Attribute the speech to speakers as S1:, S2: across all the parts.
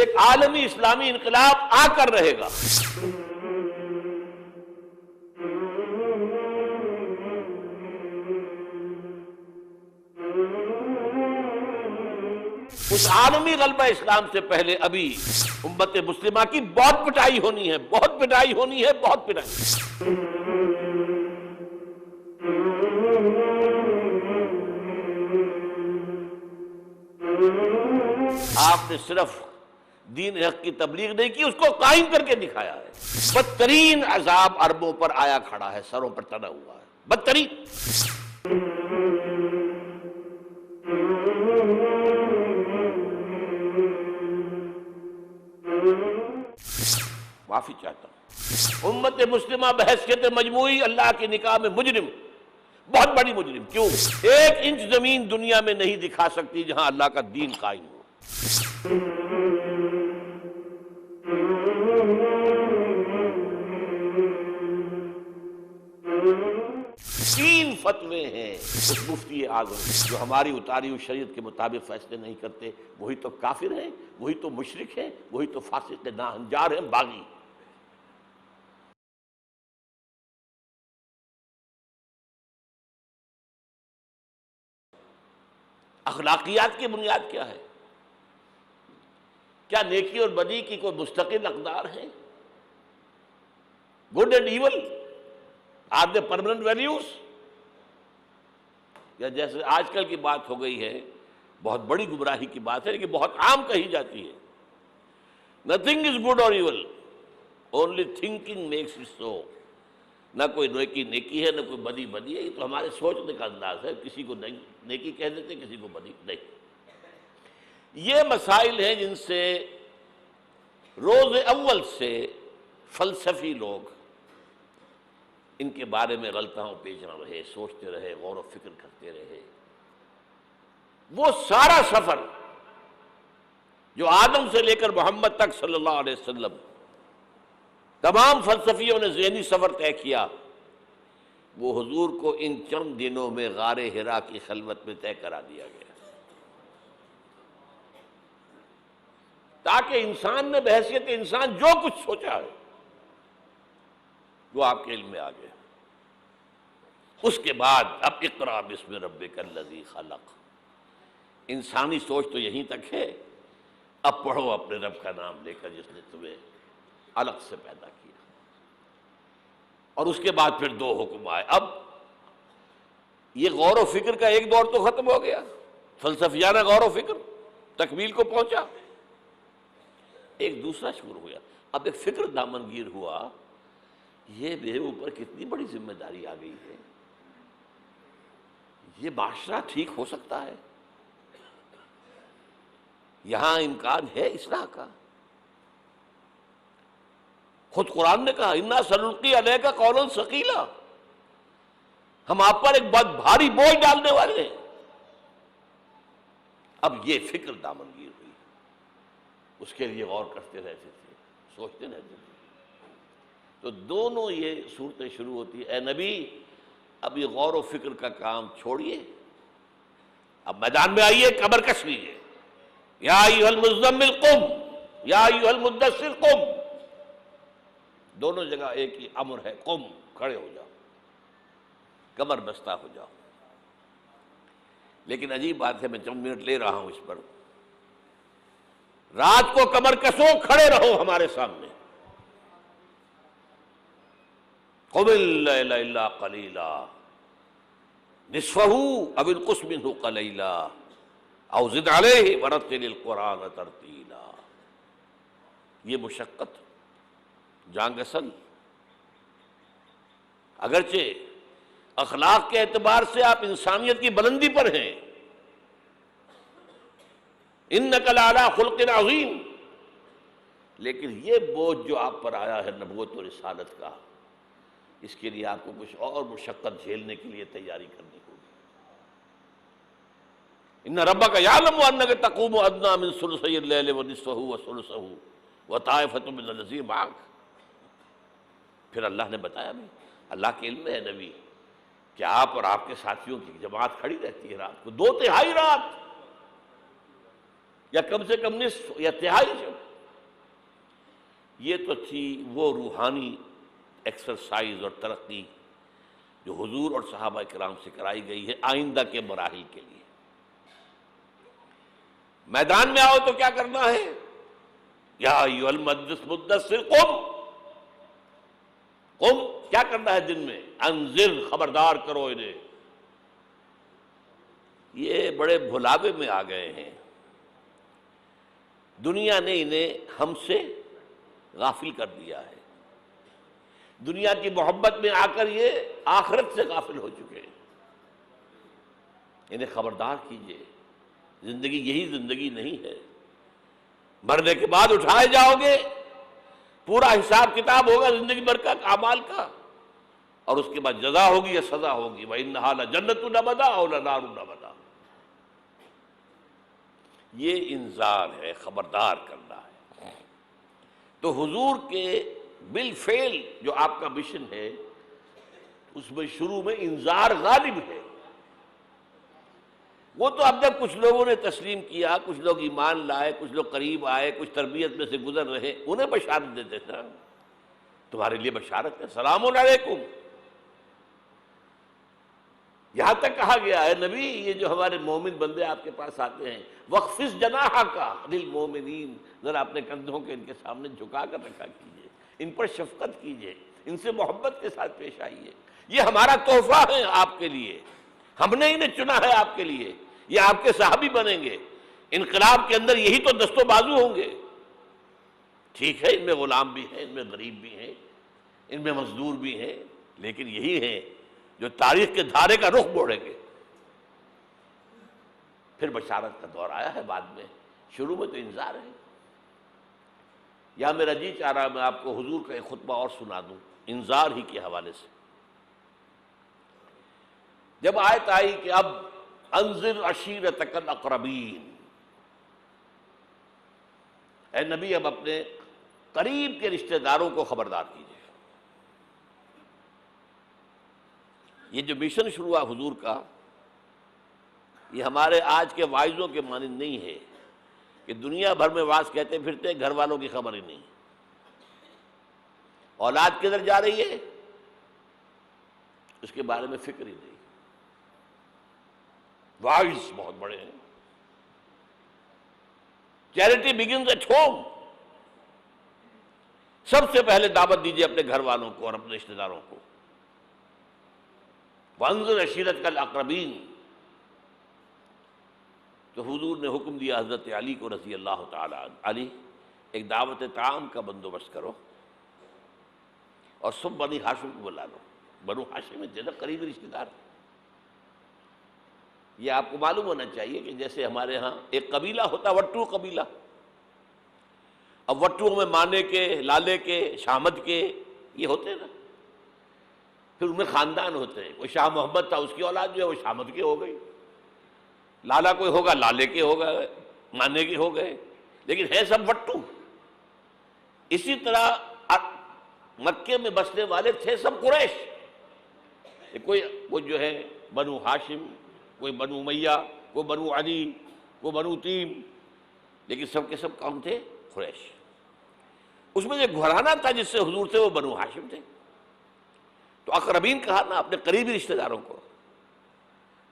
S1: ایک عالمی اسلامی انقلاب آ کر رہے گا۔ اس عالمی غلبہ اسلام سے پہلے ابھی امت مسلمہ کی بہت پٹائی ہونی ہے، بہت پٹائی ہونی ہے، بہت پٹائی۔ آپ نے صرف دین حق کی تبلیغ نہیں کی، اس کو قائم کر کے دکھایا ہے۔ بدترین عذاب عربوں پر آیا کھڑا ہے، سروں پر تنا ہوا ہے، بدترین۔ معافی چاہتا ہوں، امت مسلمہ بحیثیت مجموعی اللہ کی نگاہ میں مجرم، بہت بڑی مجرم۔ کیوں؟ 1 انچ زمین دنیا میں نہیں دکھا سکتی جہاں اللہ کا دین قائم ہو۔ 3 فتوے ہیں اس مفتی اعظم جو ہماری اتاری ہوئی شریعت کے مطابق فیصلے نہیں کرتے، وہی تو کافر ہیں، وہی تو مشرک ہیں، وہی تو فاسق ناہنجار ہیں، باغی۔ اخلاقیات کی بنیاد کیا ہے؟ کیا نیکی اور بدی کی کوئی مستقل اقدار ہیں؟ Good and evil are they permanent values? یا جیسے آج کل کی بات ہو گئی ہے، بہت بڑی گمراہی کی بات ہے لیکن بہت عام کہی جاتی ہے، nothing is good or evil, only thinking makes it so. نہ کوئی نیکی نیکی ہے، نہ کوئی بدی بدی ہے، یہ تو ہمارے سوچنے کا انداز ہے، کسی کو نیکی کہہ دیتے، کسی کو بدی نہیں۔ یہ مسائل ہیں جن سے روز اول سے فلسفی لوگ ان کے بارے میں غلطاں پیش نہ رہے، سوچتے رہے، غور و فکر کرتے رہے۔ وہ سارا سفر جو آدم سے لے کر محمد تک صلی اللہ علیہ وسلم تمام فلسفیوں نے ذہنی سفر طے کیا، وہ حضور کو ان چند دنوں میں غار حرا کی خلوت میں طے کرا دیا گیا، تاکہ انسان نے بحیثیت انسان جو کچھ سوچا ہے وہ آپ کے علم میں آ گیا۔ اس کے بعد اب اقرا بسم ربک الذی خلق، انسانی سوچ تو یہیں تک ہے، اب پڑھو اپنے رب کا نام لے کر جس نے تمہیں الگ سے پیدا کیا۔ اور اس کے بعد پھر 2 حکم آئے۔ اب یہ غور و فکر کا ایک دور تو ختم ہو گیا، فلسفیانہ غور و فکر تکمیل کو پہنچا، ایک دوسرا شروع ہوا، اب ایک فکر دامنگیر ہوا، یہ میرے اوپر کتنی بڑی ذمہ داری آ گئی ہے، یہ معاشرہ ٹھیک ہو سکتا ہے، یہاں امکان ہے اصلاح کا۔ خود قرآن نے کہا انا سنلقی علیک قولا ثقیلا، ہم آپ پر ایک بہت بھاری بوجھ ڈالنے والے ہیں۔ اب یہ فکر دامنگیر ہوئی، اس کے لیے غور کرتے رہتے تھے، سوچتے رہتے تھے۔ تو دونوں یہ صورتیں شروع ہوتی ہیں، اے نبی اب یہ غور و فکر کا کام چھوڑیے، اب میدان میں آئیے، کمر کس لیجیے، یا ایھا المزمل قم یا ایھا المدثر قم، دونوں جگہ ایک ہی امر ہے، قم، کھڑے ہو جاؤ، کمر بستہ ہو جاؤ۔ لیکن عجیب بات ہے، میں چند منٹ لے رہا ہوں اس پر، رات کو کمر کسو، کھڑے رہو ہمارے سامنے، قم اللیل الا قلیلا نصفہ او انقص منہ قلیلا او زد علیہ ورتل القرآن ترتیلا۔ یہ مشقت، جان گسل، اگرچہ اخلاق کے اعتبار سے آپ انسانیت کی بلندی پر ہیں، انک لعلی خلق عظیم، لیکن یہ بوجھ جو آپ پر آیا ہے نبوت و رسالت کا، اس کے لیے آپ کو کچھ اور مشقت جھیلنے کے لیے تیاری کرنی ہوگی۔ ان ربک یعلم انک تقوم ادنی من ثلثی اللیل ونصفہ وثلثہ وطائفۃ من الذین معک۔ پھر اللہ نے بتایا بھی، اللہ کے علم میں ہے نبی کہ آپ اور آپ کے ساتھیوں کی جماعت کھڑی رہتی ہے رات کو، 2/3 رات، یا کم سے کم نصف یا تہائی، یہ تو تھی وہ روحانی ایکسرسائز اور ترقی جو حضور اور صحابہ کرام سے کرائی گئی ہے آئندہ کے مراحل کے لیے۔ میدان میں آؤ تو کیا کرنا ہے؟ یا ایھا المدثر قم، قم کیا کرنا ہے دن میں؟ انذر، خبردار کرو انہیں۔ یہ بڑے بھلاوے میں آ گئے ہیں، دنیا نے انہیں ہم سے غافل کر دیا ہے، دنیا کی محبت میں آ کر یہ آخرت سے غافل ہو چکے ہیں۔ انہیں خبردار کیجئے، زندگی یہی زندگی نہیں ہے، مرنے کے بعد اٹھائے جاؤ گے، پورا حساب کتاب ہوگا زندگی بھر کا اعمال کا، اور اس کے بعد جزا ہوگی یا سزا ہوگی۔ وَإِنَّهَا لَجَنَّةٌ أَبَدًا أَوْ لَنَارٌ أَبَدًا۔ یہ انذار ہے، خبردار کرنا ہے۔ تو حضور کے بالفعل جو آپ کا مشن ہے اس میں شروع میں انذار غالب ہے۔ وہ تو اب جب کچھ لوگوں نے تسلیم کیا، کچھ لوگ ایمان لائے، کچھ لوگ قریب آئے، کچھ تربیت میں سے گزر رہے، انہیں بشارت دیتے تھے، تمہارے لیے بشارت ہے، سلام علیکم۔ یہاں تک کہا گیا ہے نبی یہ جو ہمارے مومن بندے آپ کے پاس آتے ہیں وَخْفِضْ جَنَاحَكَ لِلْمُؤْمِنِينَ، ذرا اپنے کندھوں کے ان کے سامنے جھکا کر رکھا کیجئے، ان پر شفقت کیجئے، ان سے محبت کے ساتھ پیش آئیے، یہ ہمارا تحفہ ہے آپ کے لیے، ہم نے انہیں چنا ہے آپ کے لیے، یہ آپ کے صحابی بنیں گے، انقلاب کے اندر یہی تو دست و بازو ہوں گے۔ ٹھیک ہے ان میں غلام بھی ہیں، ان میں غریب بھی ہیں، ان میں مزدور بھی ہیں، لیکن یہی ہیں جو تاریخ کے دھارے کا رخ موڑیں گے۔ پھر بشارت کا دور آیا ہے بعد میں، شروع میں تو انذار ہے۔ یا میرا جی چاہ رہا میں آپ کو حضور کا ایک خطبہ اور سنا دوں انذار ہی کے حوالے سے۔ جب آیت آئی کہ اب انذر عشیرتک الاقربین، اے نبی اب اپنے قریب کے رشتہ داروں کو خبردار کیجیے۔ یہ جو مشن شروع ہوا حضور کا، یہ ہمارے آج کے واعظوں کے مانند نہیں ہے کہ دنیا بھر میں واعظ کہتے پھرتے گھر والوں کی خبر ہی نہیں، اولاد کدھر جا رہی ہے اس کے بارے میں فکر ہی نہیں۔ واعظ بہت بڑے ہیں، چیریٹی بگنز ایٹ ہوم، سب سے پہلے دعوت دیجیے اپنے گھر والوں کو اور اپنے رشتہ داروں کو۔ وانذر عشیرتک الاقربین، تو حضور نے حکم دیا حضرت علی کو رضی اللہ تعالی عنہ، علی ایک دعوت طعام کا بندوبست کرو اور سب بنی ہاشم کو بلا لو۔ بنو ہاشم میں زیادہ قریبی رشتہ دار، یہ آپ کو معلوم ہونا چاہیے کہ جیسے ہمارے ہاں ایک قبیلہ ہوتا وٹو قبیلہ، اب وٹو میں مانے کے، لالے کے، شامد کے یہ ہوتے ہیں نا، پھر ان میں خاندان ہوتے ہیں، کوئی شاہ محمد تھا اس کی اولاد جو ہے وہ شامد کے ہو گئی، لالا کوئی ہوگا لالے کے ہو گئے، مانے کے ہو گئے، لیکن ہے سب وٹو۔ اسی طرح مکے میں بسنے والے تھے سب قریش، کوئی جو ہے بنو ہاشم، کوئی بنو امیہ، کوئی بنو عدی، کوئی بنو تیم، لیکن سب کے سب کون تھے؟ قریش۔ اس میں جو گھرانہ تھا جس سے حضور تھے وہ بنو ہاشم تھے، تو اقربین کہا نا اپنے قریبی رشتہ داروں کو۔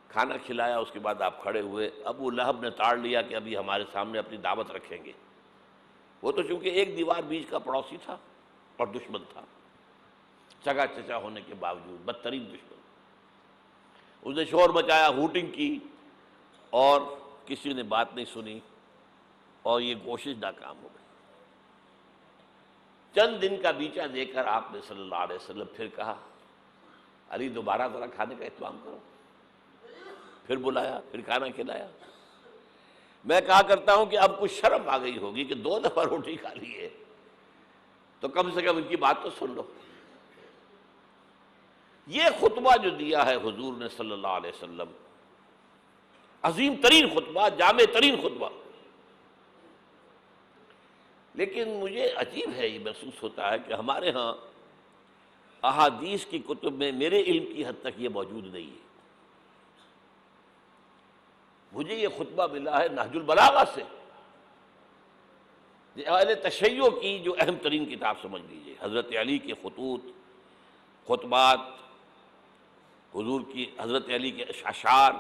S1: کھانا کھلایا، اس کے بعد آپ کھڑے ہوئے، ابو لہب نے تاڑ لیا کہ ابھی ہمارے سامنے اپنی دعوت رکھیں گے، وہ تو چونکہ ایک دیوار بیچ کا پڑوسی تھا اور دشمن تھا، سگا چچا ہونے کے باوجود بدترین دشمن۔ اس نے شور مچایا، ہوٹنگ کی، اور کسی نے بات نہیں سنی، اور یہ کوشش ناکام ہو گئی۔ چند دن کا بیچا دے کر آپ نے صلی اللہ علیہ وسلم پھر کہا علی دوبارہ ذرا کھانے کا اہتمام کرو، پھر بلایا، پھر کھانا کھلایا۔ میں کہا کرتا ہوں کہ اب کچھ شرم آ گئی ہوگی کہ 2 دفعہ روٹی کھا لی ہے تو کم سے کم ان کی بات تو سن لو۔ یہ خطبہ جو دیا ہے حضور نے صلی اللہ علیہ وسلم، عظیم ترین خطبہ، جامع ترین خطبہ، لیکن مجھے عجیب ہے، یہ محسوس ہوتا ہے کہ ہمارے ہاں احادیث کی کتب میں میرے علم کی حد تک یہ موجود نہیں ہے۔ مجھے یہ خطبہ ملا ہے نہج البلاغہ سے، اہل تشیع کی جو اہم ترین کتاب سمجھ لیجیے، حضرت علی کے خطوط، خطبات، حضور کی حضرت علی کے اشعار،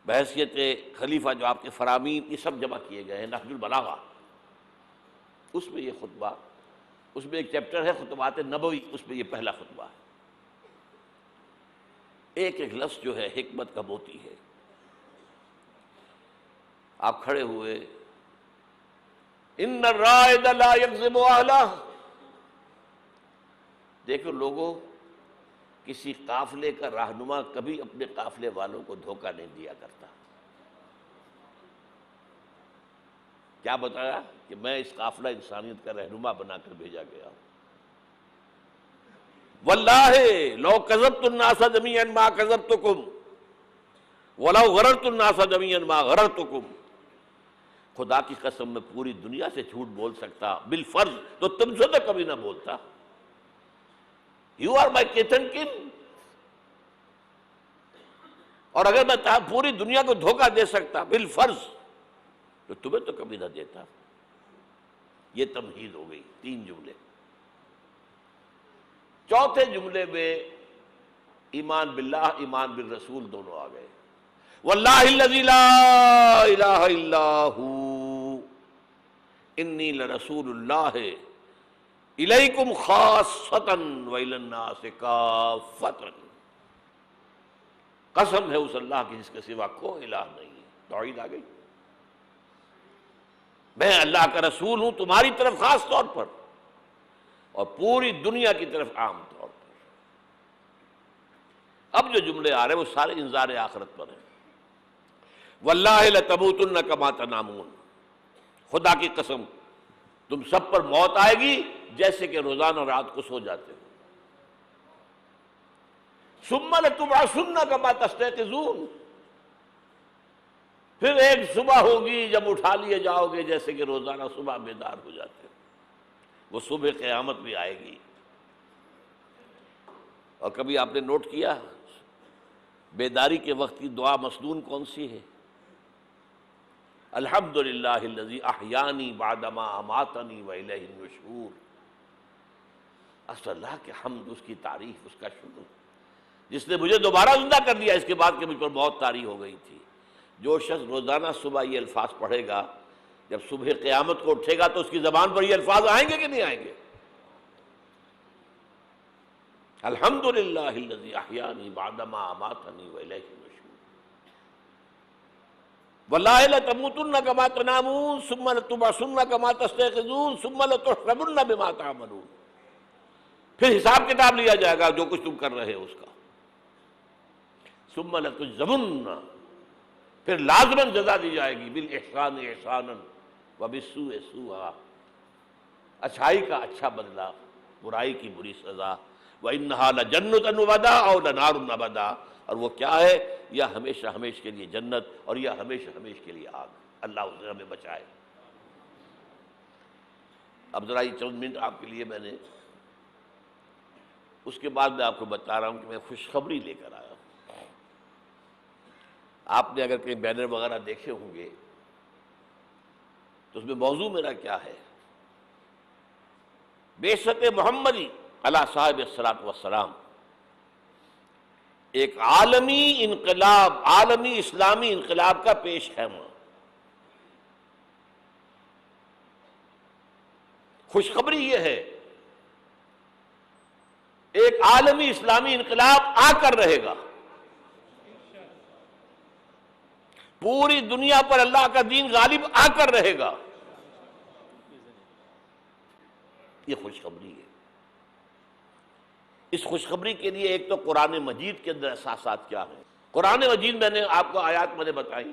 S1: بحیثیت خلیفہ جو آپ کے فرامین، یہ سب جمع کیے گئے ہیں نہج البلاغہ، اس میں یہ خطبہ، اس میں ایک چیپٹر ہے خطبات نبوی، اس میں یہ پہلا خطبہ ہے۔ ایک ایک لفظ جو ہے حکمت کا موتی ہے۔ آپ کھڑے ہوئے، ان الرائد لا یکذب اہلہ، دیکھو لوگوں، کسی قافلے کا رہنما کبھی اپنے قافلے والوں کو دھوکہ نہیں دیا کرتا۔ کیا بتایا کہ میں اس قافلہ انسانیت کا رہنما بنا کر بھیجا گیا ہوں۔ واللہ لو کذبت الناس جميعا ما کذبتکم ولو غررت الناس جميعا ما غررتکم، خدا کی قسم میں پوری دنیا سے جھوٹ بول سکتا بالفرض تو تم سے تو کبھی نہ بولتا۔ You are my kith and kin, اور اگر میں پوری دنیا کو دھوکہ دے سکتا بالفرض تو تمہیں تو کبھی نہ دیتا۔ یہ تمہید ہو گئی، 3 جملے۔ چوتھے جملے میں ایمان باللہ، ایمان بالرسول دونوں آ گئے۔ واللہ الذی لا الہ الا ھو انی لرسول اللہ الیکم خاصۃ والی الناس کافۃ، قسم ہے اس اللہ کی جس کے سوا کوئی الہ نہیں ہے۔ توحید آ گئی، میں اللہ کا رسول ہوں تمہاری طرف خاص طور پر اور پوری دنیا کی طرف عام طور پر۔ اب جو جملے آ رہے ہیں وہ سارے انذار آخرت پر ہیں۔ واللہ لتموتن کما تنامون، خدا کی قسم تم سب پر موت آئے گی جیسے کہ روزانہ رات کو سو جاتے ہو۔ ثم لتبعثن کما تستيقظون، پھر ایک صبح ہوگی جب اٹھا لیے جاؤ گے جیسے کہ روزانہ صبح بیدار ہو جاتے ہو۔ وہ صبح قیامت بھی آئے گی۔ اور کبھی آپ نے نوٹ کیا بیداری کے وقت کی دعا مسنون کون سی ہے؟ الحمدللہ الذی احیانی بعدما اماتنی والیہ النشور۔ اللہ کے حمد، اس کی تعریف، اس کا شکر، جس نے مجھے دوبارہ زندہ کر دیا اس کے بعد کہ مجھ پر بہت طاری ہو گئی تھی۔ جو شخص روزانہ صبح یہ الفاظ پڑھے گا، جب صبح قیامت کو اٹھے گا تو اس کی زبان پر یہ الفاظ آئیں گے کہ نہیں آئیں گے؟ الحمدللہ الذی احیانی بعدما اماتنی والیہ النشور، واللہ لتموتن کما تنامون ثم لتبعثن کما تستيقظون ثم لتحسبن بما تعملون۔ پھر حساب کتاب لیا جائے گا جو کچھ تم کر رہے ہو اس کا۔ ثم لتجزون، پھر لازماً جزا دی جائے گی، بالاحسان احسانا وبالسوء سوءا، اچھائی کا اچھا بدلہ، برائی کی بری سزا۔ وَإِنَّهَا لَجَنَّةٌ وَبَدَا أَوْ لَنَارٌ أَبَدًا، اور وہ کیا ہے؟ یا ہمیشہ ہمیش کے لیے جنت اور یا ہمیشہ ہمیش کے لیے آگ۔ اللہ اس سے ہمیں بچائے۔ اب ذرا یہ چند منٹ آپ کے لیے میں نے، اس کے بعد میں آپ کو بتا رہا ہوں کہ میں خوشخبری لے کر آیا ہوں۔ آپ نے اگر کہیں بینر وغیرہ دیکھے ہوں گے تو اس میں موضوع میرا کیا ہے؟ بعثت محمدی علی صاحب الصلاۃ والسلام، ایک عالمی انقلاب، عالمی اسلامی انقلاب کا پیش خیمہ۔ خوشخبری یہ ہے ایک عالمی اسلامی انقلاب آ کر رہے گا، پوری دنیا پر اللہ کا دین غالب آ کر رہے گا۔ یہ خوشخبری ہے۔ اس خوشخبری کے لیے ایک تو قرآن مجید کے اندر احساسات کیا ہیں۔ قرآن مجید میں نے آپ کو آیات میں نے بتائی،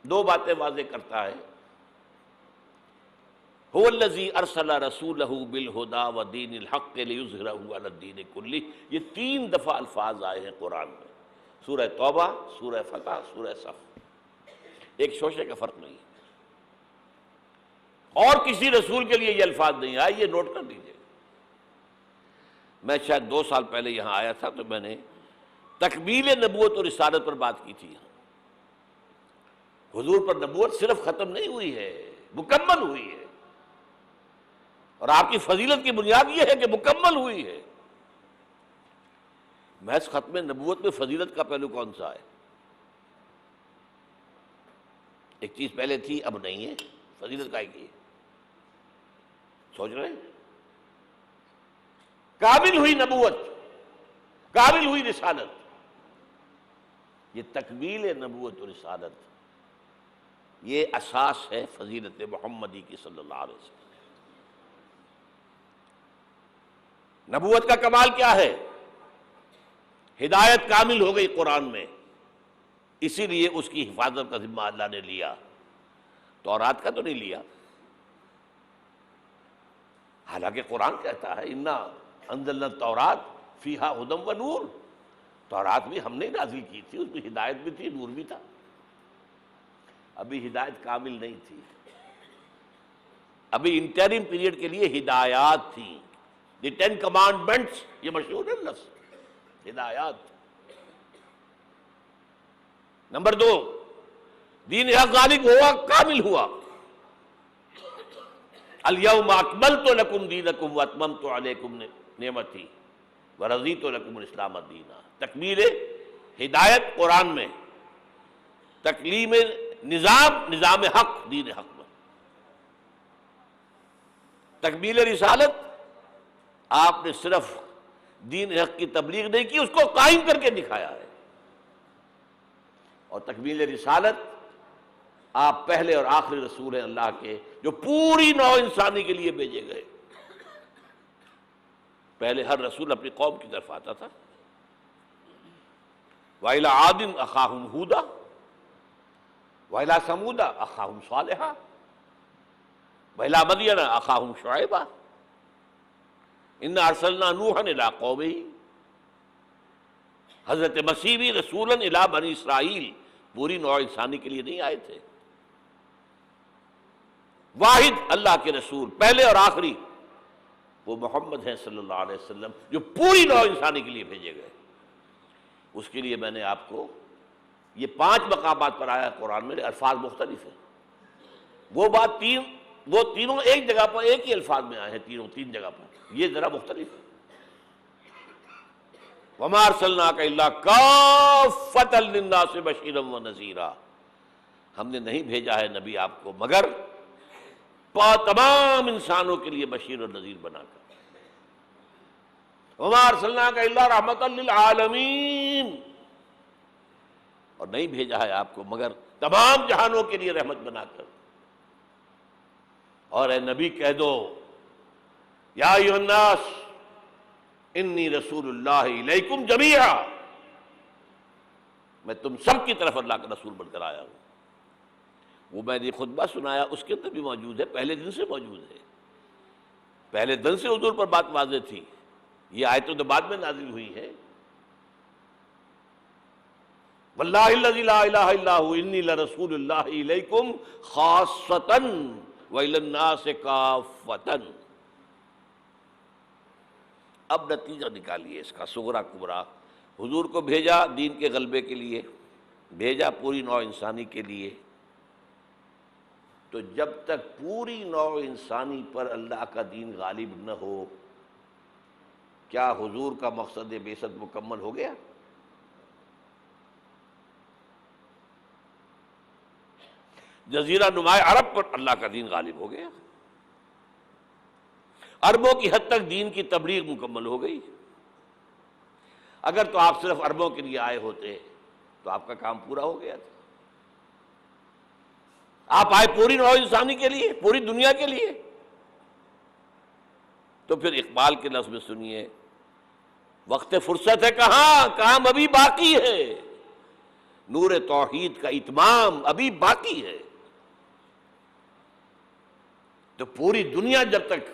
S1: 2 باتیں واضح کرتا ہے۔ هو الذی ارسل رسولہ بالہدی ودین الحق لیظہرہ علی الدین کلہ، یہ 3 دفعہ الفاظ آئے ہیں قرآن میں، سورہ توبہ، سورہ فتح، سورہ صف، ایک شوشے کا فرق نہیں۔ اور کسی رسول کے لیے یہ الفاظ نہیں آئے، یہ نوٹ کر لیجیے۔ میں شاید 2 سال پہلے یہاں آیا تھا تو میں نے تکمیل نبوت اور رسالت پر بات کی تھی۔ حضور پر نبوت صرف ختم نہیں ہوئی ہے، مکمل ہوئی ہے۔ اور آپ کی فضیلت کی بنیاد یہ ہے کہ مکمل ہوئی ہے۔ محض ختم نبوت میں فضیلت کا پہلو کون سا ہے؟ ایک چیز پہلے تھی اب نہیں ہے، فضیلت کا ایک ہی ہے۔ سوچ رہے ہیں؟ کامل ہوئی نبوت، کامل ہوئی رسالت، یہ تکمیل نبوت و رسالت، یہ اساس ہے فضیلت محمدی کی صلی اللہ علیہ وسلم۔ نبوت کا کمال کیا ہے؟ ہدایت کامل ہو گئی قرآن میں، اسی لیے اس کی حفاظت کا ذمہ اللہ نے لیا، تورات کا تو نہیں لیا۔ حالانکہ قرآن کہتا ہے انا انزلنا التوراۃ فیہا ھدی و نور، تورات بھی ہم نے نازل کی تھی، اس میں ہدایت بھی تھی، نور بھی تھا۔ ابھی ہدایت کامل نہیں تھی، ابھی انٹرم پیریڈ کے لیے ہدایات تھیں۔ دی 10 کمانڈمنٹس، یہ مشہور ہے لفظ ہدایات۔ نمبر 2، دین حق غالب ہوا، کامل ہوا۔ الیوم اکملت لکم دینکم واتممت علیکم نعمتی ورضیت لکم الاسلام دینا۔ تکمیل ہدایت قرآن میں، تکلیم نظام حق دین حق میں، تکمیل رسالت آپ نے صرف دین حق کی تبلیغ نہیں کی، اس کو قائم کر کے دکھایا ہے۔ اور تکمیل رسالت، آپ پہلے اور آخری رسول ہیں اللہ کے، جو پوری نوع انسانی کے لیے بھیجے گئے۔ پہلے ہر رسول اپنی قوم کی طرف آتا تھا۔ وَإِلَىٰ عَادٍ أَخَاهُمْ هُودًا وَإِلَىٰ ثَمُودَ أَخَاهُمْ صَالِحًا وَإِلَىٰ مَدْيَنَ أَخَاهُمْ شُعَيْبًا إِنَّا أَرْسَلْنَا نُوحًا إِلَىٰ قَوْمِهِ۔ حضرت مسیح بھی رسولاً الی بنی اسرائیل، پوری نوع انسانی کے لیے نہیں آئے تھے۔ واحد اللہ کے رسول پہلے اور آخری وہ محمد ہیں صلی اللہ علیہ وسلم، جو پوری نوع انسانی کے لیے بھیجے گئے۔ اس کے لیے میں نے آپ کو یہ 5 مقامات پر آیا قرآن میں، الفاظ مختلف ہیں۔ وہ تینوں ایک جگہ پر ایک ہی الفاظ میں آئے ہیں، تینوں 3 جگہ پر، یہ ذرا مختلف ہے۔ وَمَا أَرْسَلْنَاكَ إِلَّا كَافَّةً لِلنَّاسِ بَشِيرًا وَنَذِيرًا۔ ہم نے نہیں بھیجا ہے نبی آپ کو مگر تمام انسانوں کے لیے بشیر اور نذیر بنا کر۔ وَمَا أَرْسَلْنَاكَ إِلَّا رَحْمَةً لِلْعَالَمِينَ، اور نہیں بھیجا ہے آپ کو مگر تمام جہانوں کے لیے رحمت بنا کر۔ اور اے نبی کہہ دو یا ایھا الناس انی رسول اللہ الیکم جمیعا، میں تم سب کی طرف اللہ کا رسول بن کر آیا ہوں۔ وہ میں نے خطبہ سنایا، اس کے اندر بھی موجود ہے، پہلے دن سے موجود ہے۔ پہلے دن سے حضور پر بات واضح تھی، یہ آیتیں تو بعد میں نازل ہوئی ہیں۔ واللہ الذی لا الہ الا ھو انی لرسول اللہ الیکم خاصۃ وإلی الناس کافۃ۔ اب نتیجہ نکالیے اس کا صغرا کبرا۔ حضور کو بھیجا دین کے غلبے کے لیے، بھیجا پوری نوع انسانی کے لیے۔ تو جب تک پوری نوع انسانی پر اللہ کا دین غالب نہ ہو، کیا حضور کا مقصد بعثت مکمل ہو گیا؟ جزیرہ نماء عرب پر اللہ کا دین غالب ہو گیا، عربوں کی حد تک دین کی تبلیغ مکمل ہو گئی۔ اگر تو آپ صرف عربوں کے لیے آئے ہوتے تو آپ کا کام پورا ہو گیا تھا۔ آپ آئے پوری نوع انسانی کے لیے، پوری دنیا کے لیے۔ تو پھر اقبال کے لفظ میں سنیے، وقت فرصت ہے کہاں، کام ابھی باقی ہے، نور توحید کا اتمام ابھی باقی ہے۔ تو پوری دنیا جب تک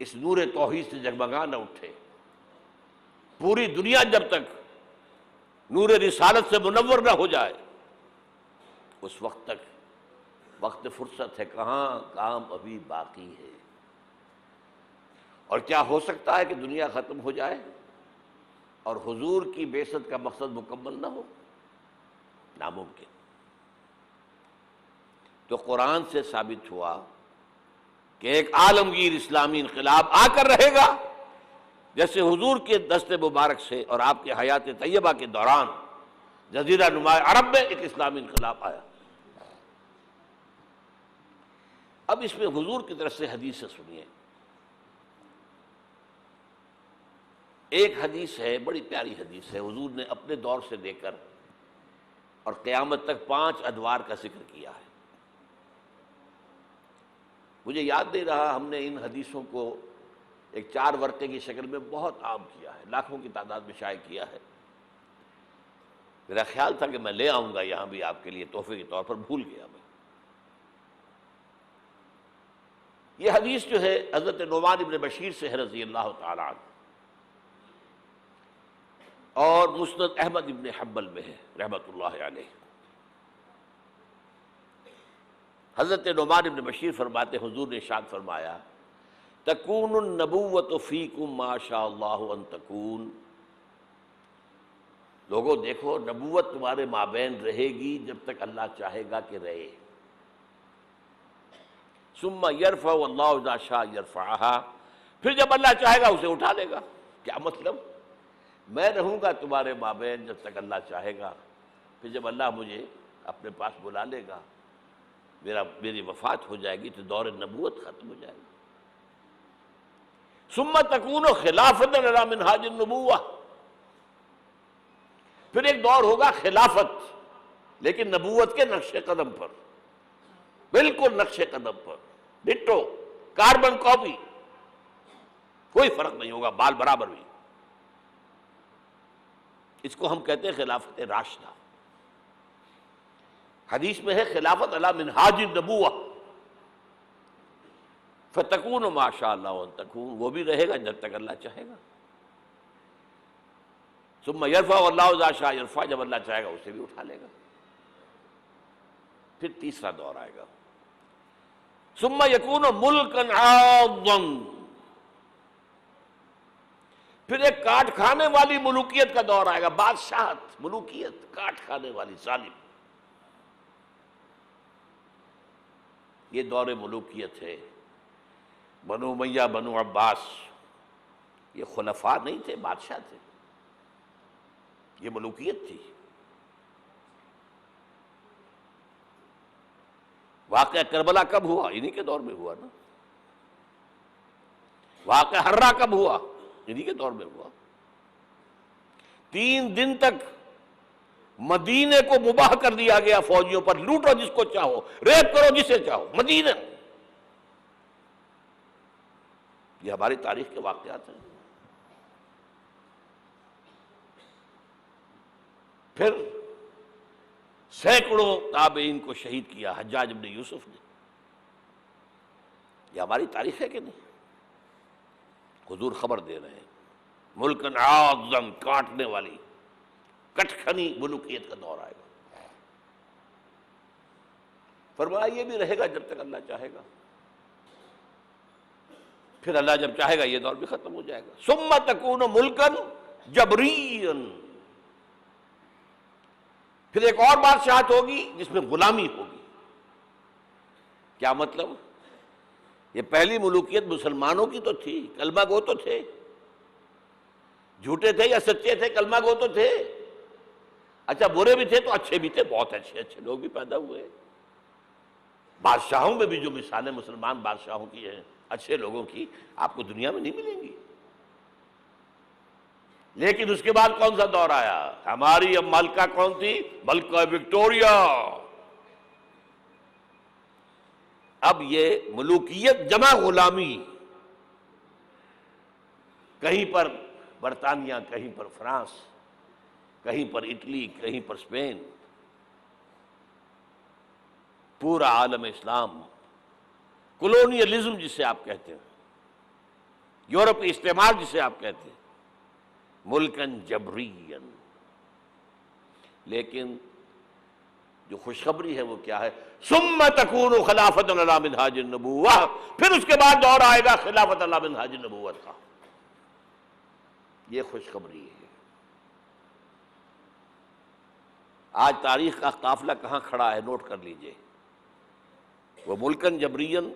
S1: اس نور توحید سے جگمگا نہ اٹھے، پوری دنیا جب تک نور رسالت سے منور نہ ہو جائے، اس وقت تک وقت فرصت ہے کہاں، کام ابھی باقی ہے۔ اور کیا ہو سکتا ہے کہ دنیا ختم ہو جائے اور حضور کی بعثت کا مقصد مکمل نہ ہو؟ ناممکن۔ تو قرآن سے ثابت ہوا کہ ایک عالمگیر اسلامی انقلاب آ کر رہے گا، جیسے حضور کے دست مبارک سے اور آپ کے حیات طیبہ کے دوران جزیرہ نما عرب میں ایک اسلامی انقلاب آیا۔ اب اس میں حضور کی طرف سے حدیث سے سنیے۔ ایک حدیث ہے، بڑی پیاری حدیث ہے، حضور نے اپنے دور سے لے کر اور قیامت تک 5 ادوار کا ذکر کیا ہے۔ مجھے یاد نہیں رہا، ہم نے ان حدیثوں کو ایک 4 ورقے کی شکل میں بہت عام کیا ہے، لاکھوں کی تعداد میں شائع کیا ہے۔ میرا خیال تھا کہ میں لے آؤں گا یہاں بھی آپ کے لیے تحفے کے طور پر، بھول گیا میں۔ یہ حدیث جو ہے حضرت نعمان ابن بشیر سے ہے رضی اللہ تعالی عنہ، اور مسند احمد ابن حنبل میں ہے رحمۃ اللہ علیہ۔ حضرت نعمان ابن بشیر فرماتے حضور نے ارشاد فرمایا تکون النبوۃ فیکم ما شاء اللہ ان تکون، لوگوں دیکھو نبوت تمہارے مابین رہے گی جب تک اللہ چاہے گا کہ رہے۔ ثم یرفع اللہ اذا شاء یرفعها، پھر جب اللہ چاہے گا اسے اٹھا لے گا۔ کیا مطلب؟ میں رہوں گا تمہارے مابین جب تک اللہ چاہے گا، پھر جب اللہ مجھے اپنے پاس بلا لے گا، میری وفات ہو جائے گی تو دور نبوت ختم ہو جائے گا۔ ثم تکون خلافۃ علی منہاج النبوۃ، پھر ایک دور ہوگا خلافت، لیکن نبوت کے نقش قدم پر، بالکل نقش قدم پر، ڈٹو، کاربن کاپی، کوئی فرق نہیں ہوگا، بال برابر بھی۔ اس کو ہم کہتے ہیں خلافت راشدہ۔ حدیث میں ہے خلافت علی منہاج النبوۃ، فتکون ما شاء اللہ ان تکون، وہ بھی رہے گا جب تک اللہ چاہے گا۔ ثم یرفع اللہ اذا شاء یرفع، جب اللہ چاہے گا اسے بھی اٹھا لے گا۔ پھر تیسرا دور آئے گا، ثم یکون ملکا عاضا، پھر ایک کاٹ کھانے والی ملوکیت کا دور آئے گا، بادشاہت، ملوکیت، کاٹ کھانے والی، ظالم۔ یہ دور ملوکیت ہے۔ بنو امیہ، بنو عباس، یہ خلفاء نہیں تھے، بادشاہ تھے، یہ ملوکیت تھی۔ واقعہ کربلا کب ہوا؟ انہی کے دور میں ہوا نا۔ واقعہ ہررا کب ہوا؟ انہی کے دور میں ہوا۔ 3 دن تک مدینے کو مباح کر دیا گیا فوجیوں پر، لوٹو جس کو چاہو، ریپ کرو جسے چاہو، مدینہ۔ یہ ہماری تاریخ کے واقعات ہیں۔ پھر سینکڑوں تابعین کو شہید کیا حجاج بن یوسف نے۔ یہ ہماری تاریخ ہے کہ نہیں؟ حضور خبر دے رہے ہیں، ملکن عاظم، کاٹنے والی، کٹکھنی ملوکیت کا دور آئے گا۔ فرمایا یہ بھی رہے گا جب تک اللہ چاہے گا، پھر اللہ جب چاہے گا یہ دور بھی ختم ہو جائے گا۔ ثم تکون ملکن جبریا، پھر ایک اور بادشاہت ہوگی جس میں غلامی ہوگی۔ کیا مطلب؟ یہ پہلی ملوکیت مسلمانوں کی تو تھی، کلمہ گو تو تھے، جھوٹے تھے یا سچے تھے، کلمہ گو تو تھے۔ اچھا برے بھی تھے تو اچھے بھی تھے، بہت اچھے لوگ بھی پیدا ہوئے۔ بادشاہوں میں بھی جو مثالیں مسلمان بادشاہوں کی ہیں اچھے لوگوں کی، آپ کو دنیا میں نہیں ملیں گی۔ لیکن اس کے بعد کون سا دور آیا؟ ہماری اب ملکہ کون تھی؟ ملکہ وکٹوریہ۔ اب یہ ملوکیت جمع غلامی، کہیں پر برطانیہ، کہیں پر فرانس، کہیں پر اٹلی، کہیں پر اسپین، پورا عالم اسلام، کولونیلزم جسے آپ کہتے ہیں، یورپی استعمار جسے آپ کہتے ہیں، ملکن جبرین۔ لیکن جو خوشخبری ہے وہ کیا ہے؟ ثم تکون خلافۃ علی منہاج النبوۃ، پھر اس کے بعد دور آئے گا خلافت علی منہاج النبوت کا۔ یہ خوشخبری ہے۔ آج تاریخ کا قافلہ کہاں کھڑا ہے نوٹ کر لیجئے۔ وہ ملکن جبرین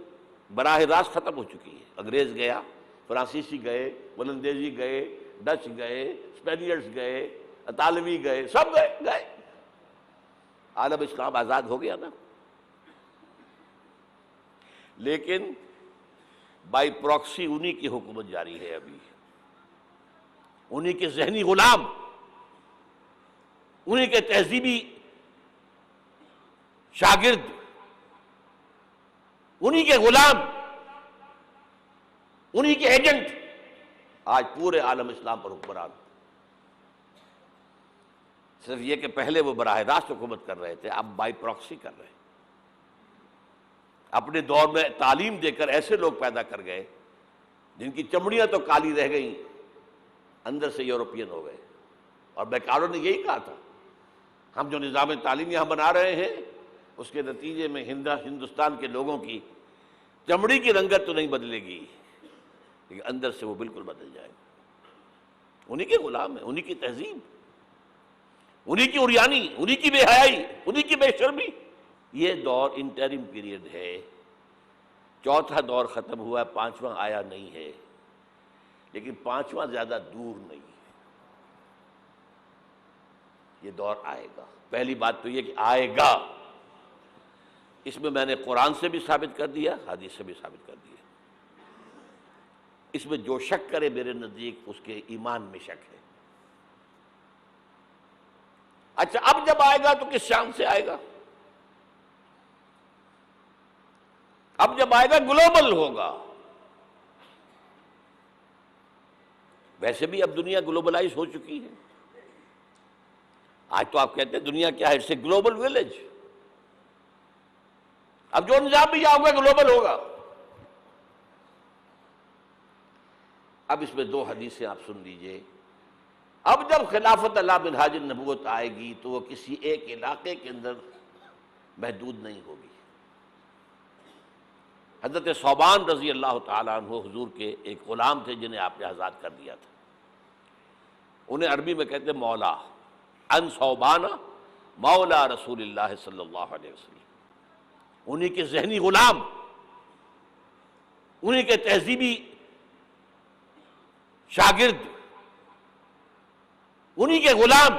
S1: براہ راست ختم ہو چکی ہے۔ انگریز گیا، فرانسیسی گئے، ولندیزی گئے، ڈچ گئے، اسپینیئرز گئے، اطالوی گئے، سب گئے، عالم اسلام آزاد ہو گیا نا۔ لیکن بائی پراکسی انہی کی حکومت جاری ہے، ابھی انہی کے ذہنی غلام، انہی کے تہذیبی شاگرد، انہی کے غلام، انہی کے ایجنٹ آج پورے عالم اسلام پر حکمران۔ صرف یہ کہ پہلے وہ براہ راست حکومت کر رہے تھے، اب بائی پراکسی کر رہے ہیں۔ اپنے دور میں تعلیم دے کر ایسے لوگ پیدا کر گئے جن کی چمڑیاں تو کالی رہ گئیں، اندر سے یورپین ہو گئے۔ اور بیکاروں نے یہی کہا تھا، ہم جو نظام تعلیم یہاں بنا رہے ہیں اس کے نتیجے میں ہندوستان کے لوگوں کی چمڑی کی رنگت تو نہیں بدلے گی، لیکن اندر سے وہ بالکل بدل جائے گا۔ انہی کے غلام ہیں، انہی کی تہذیب، انہی کی عریانی، انہی کی بے حیائی، انہی کی بے شرمی۔ یہ دور انٹرم پیریڈ ہے، چوتھا دور ختم ہوا ہے، پانچواں آیا نہیں ہے، لیکن پانچواں زیادہ دور نہیں ہے، یہ دور آئے گا۔ پہلی بات تو یہ کہ آئے گا، اس میں میں نے قرآن سے بھی ثابت کر دیا، حدیث سے بھی ثابت کر دیا۔ اس میں جو شک کرے میرے نزدیک اس کے ایمان میں شک ہے۔ اچھا، اب جب آئے گا تو کس شان سے آئے گا؟ اب جب آئے گا گلوبل ہوگا۔ ویسے بھی اب دنیا گلوبلائز ہو چکی ہے۔ آج تو آپ کہتے ہیں دنیا کیا ہے، اٹس اے گلوبل ولیج۔ اب جو نظام بھی یہاں ہوگا گلوبل ہوگا۔ اب اس میں دو حدیثیں آپ سن لیجئے۔ اب جب خلافت اللہ منہاج النبوت آئے گی تو وہ کسی ایک علاقے کے اندر محدود نہیں ہوگی۔ حضرت ثوبان رضی اللہ تعالیٰ عنہ حضور کے ایک غلام تھے جنہیں آپ نے آزاد کر دیا تھا۔ انہیں عربی میں کہتے ہیں مولا، ان ثوبان مولا رسول اللہ صلی اللہ علیہ وسلم۔ انہی کے ذہنی غلام، انہی کے تہذیبی شاگرد، انہی کے غلام،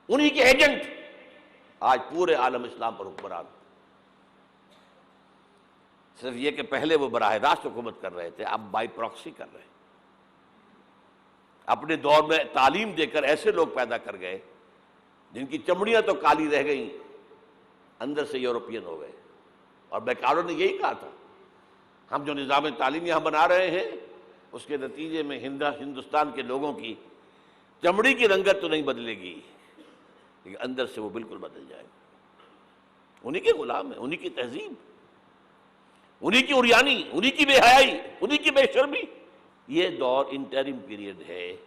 S1: انہی کے ایجنٹ آج پورے عالم اسلام پر حکمران۔ صرف یہ کہ پہلے وہ براہ راست حکومت کر رہے تھے، اب بائی پراکسی کر رہے ہیں۔ اپنے دور میں تعلیم دے کر ایسے لوگ پیدا کر گئے جن کی چمڑیاں تو کالی رہ گئیں، اندر سے یورپین ہو گئے۔ اور بیکاروں نے یہی کہا تھا، ہم جو نظام تعلیم یہاں بنا رہے ہیں اس کے نتیجے میں ہندوستان کے لوگوں کی چمڑی کی رنگت تو نہیں بدلے گی، لیکن اندر سے وہ بالکل بدل جائے گا۔ انہی کے غلام ہیں، انہی کی تہذیب، انہی کی عریانی، انہی کی بے حیائی، انہی کی بے شرمی۔ یہ دور انٹرم پیریڈ ہے،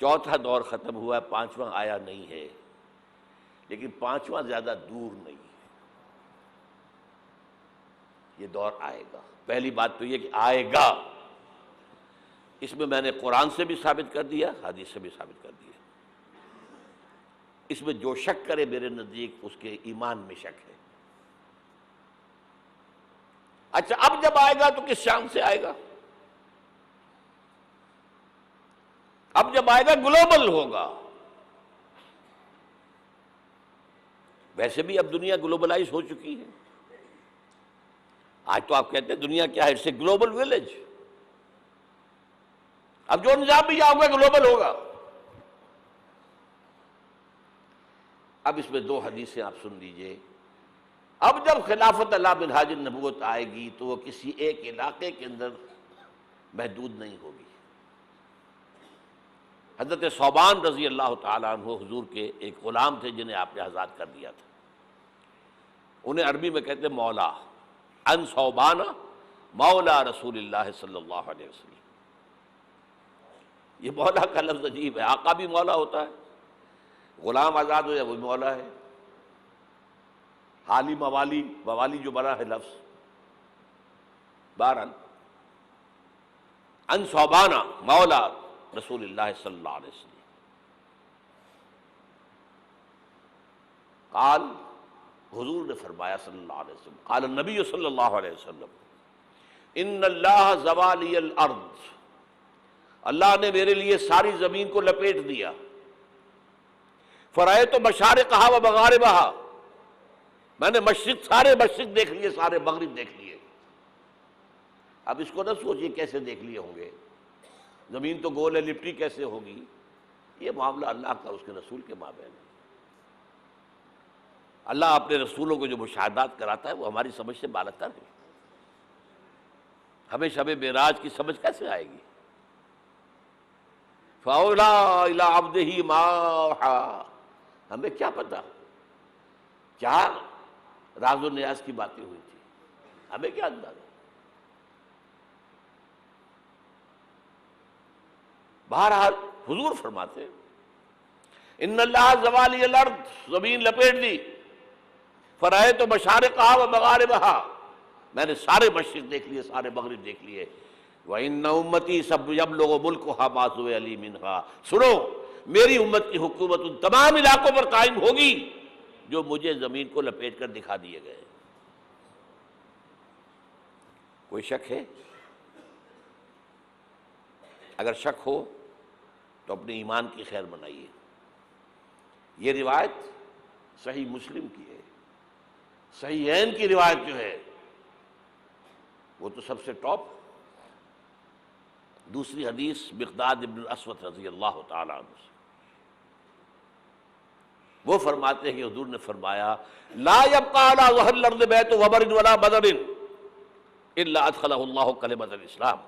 S1: چوتھا دور ختم ہوا ہے، پانچواں آیا نہیں ہے، لیکن پانچواں زیادہ دور نہیں ہے، یہ دور آئے گا۔ پہلی بات تو یہ کہ آئے گا، اس میں نے قرآن سے بھی ثابت کر دیا، حدیث سے بھی ثابت کر دیا۔ اس میں جو شک کرے میرے نزدیک اس کے ایمان میں شک ہے۔ اچھا، اب جب آئے گا تو کس شان سے آئے گا؟ اب جب آئے گا گلوبل ہوگا۔ ویسے بھی اب دنیا گلوبلائز ہو چکی ہے۔ آج تو آپ کہتے ہیں دنیا کیا ہے، اٹس اے گلوبل ولیج۔ اب جو نظام بھی یہاں ہوگا گلوبل ہوگا۔ اب اس میں دو حدیثیں آپ سن لیجئے۔ اب جب خلافت اللہ منہاج النبوت آئے گی تو وہ کسی ایک علاقے کے اندر محدود نہیں ہوگی۔ حضرت ثوبان رضی اللہ تعالیٰ عنہ حضور کے ایک غلام تھے جنہیں آپ نے آزاد کر دیا تھا۔ انہیں عربی میں کہتے ہیں مولا، ان ثوبان مولا رسول اللہ صلی اللہ علیہ وسلم۔ یہ مولا کا لفظ عجیب ہے، آقا بھی مولا ہوتا ہے، غلام آزاد ہو جائے وہ بھی مولا ہے۔ حالی موالی، موالی جو بنا ہے لفظ، بہرحال ان ثوبان مولا رسول اللہ صلی اللہ علیہ وسلم قال حضور نے فرمایا صلی اللہ علیہ وسلم، قال النبی صلی اللہ علیہ وسلم، ان اللہ زوالی الارض، اللہ نے میرے لیے ساری زمین کو لپیٹ دیا، فرائے تو مشارقہا و مغاربہا، میں نے سارے مشرق دیکھ لیے، سارے مغرب دیکھ لیے۔ اب اس کو نہ سوچیے کیسے دیکھ لیے ہوں گے، زمین تو گول ہے، لپٹی کیسے ہوگی؟ یہ معاملہ اللہ کا اس کے رسول کے مابین ہے۔ اللہ اپنے رسولوں کو جو مشاہدات کراتا ہے وہ ہماری سمجھ سے بالاتر ہے۔ ہمیں شب معراج کی سمجھ کیسے آئے گی؟ فَأَوْلَىٰ إِلَىٰ عَبْدِهِ مَا أَوْحَىٰ، ہمیں کیا پتا کیا راز و نیاز کی باتیں ہوئی تھی، ہمیں کیا اندازہ؟ بہرحال حضور فرماتے ہیں ان اللہ زوالی الارض، زمین لپیٹ دی، فرائے تو مشارقہا و مغاربہا، میں نے سارے مشرق دیکھ لیے، سارے مغرب دیکھ لیے۔ وَإِنَّ أُمَّتِي سَيَبْلُغُ مُلْكُهَا مَا زُوِّيَ لِي مِنْهَا، سنو میری امت کی حکومت ان تمام علاقوں پر قائم ہوگی جو مجھے زمین کو لپیٹ کر دکھا دیے گئے۔ کوئی شک ہے؟ اگر شک ہو تو اپنے ایمان کی خیر بنائیے۔ یہ روایت صحیح مسلم کی ہے، صحیحین کی روایت جو ہے وہ تو سب سے ٹاپ۔ دوسری حدیث مقداد ابن الاسود رضی اللہ تعالی عنہ سے، وہ فرماتے ہیں کہ حضور نے فرمایا لا يبقى على ظهر الارض بيت وبر ولا بدر الا ادخله الله كلمة الاسلام،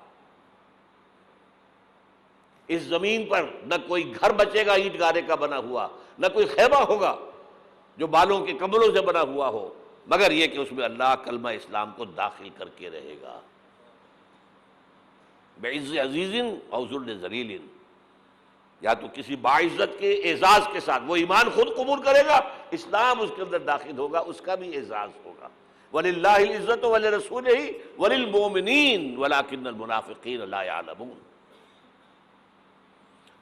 S1: اس زمین پر نہ کوئی گھر بچے گا اینٹ گارے کا بنا ہوا، نہ کوئی خیمہ ہوگا جو بالوں کے کمبلوں سے بنا ہوا ہو، مگر یہ کہ اس میں اللہ کلمہ اسلام کو داخل کر کے رہے گا۔ بعز عزیز او ذل ذلیل، یا تو کسی باعزت کے اعزاز کے ساتھ وہ ایمان خود قبول کرے گا، اسلام اس کے اندر داخل ہوگا، اس کا بھی اعزاز ہوگا۔ وَلِلَّهِ الْعِزَّةُ وَلِرَسُولِهِ وَلِلْمُؤْمِنِينَ وَلَٰكِنَّ الْمُنَافِقِينَ لَا يَعْلَمُونَ،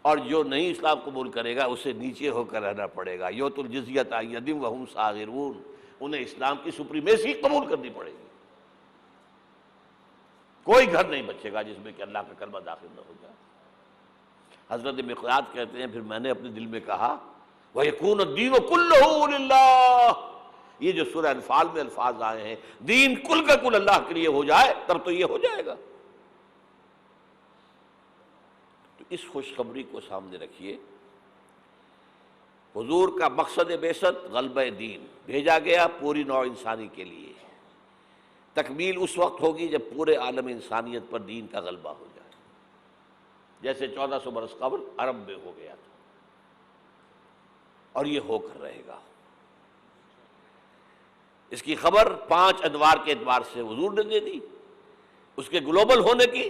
S1: اور جو نہیں اسلام قبول کرے گا اسے نیچے ہو کر رہنا پڑے گا۔ یؤتُوا الْجِزْیَۃَ عَن یَدٍ وَهُمْ صَاغِرُونَ، انہیں اسلام کی سپریمیسی قبول کرنی پڑے گی۔ کوئی گھر نہیں بچے گا جس میں کہ اللہ کا کلمہ داخل نہ ہو جائے۔ حضرت مقداد کہتے ہیں پھر میں نے اپنے دل میں کہا وَيَكُونُ الدِّينُ كُلُّهُ لِلَّهِ، یہ جو سورہ انفال میں الفاظ آئے ہیں دین کل کا کل اللہ کے لیے ہو جائے تب تو یہ ہو جائے گا۔ تو اس خوشخبری کو سامنے رکھیے۔ حضور کا مقصد بعثت غلبہ دین، بھیجا گیا پوری نوع انسانی کے لیے۔ تکمیل اس وقت ہوگی جب پورے عالم انسانیت پر دین کا غلبہ ہو جائے، جیسے 1400 برس قبل عرب میں ہو گیا تھا، اور یہ ہو کر رہے گا۔ اس کی خبر 5 ادوار کے اعتبار سے حضور نے دے دی، اس کے گلوبل ہونے کی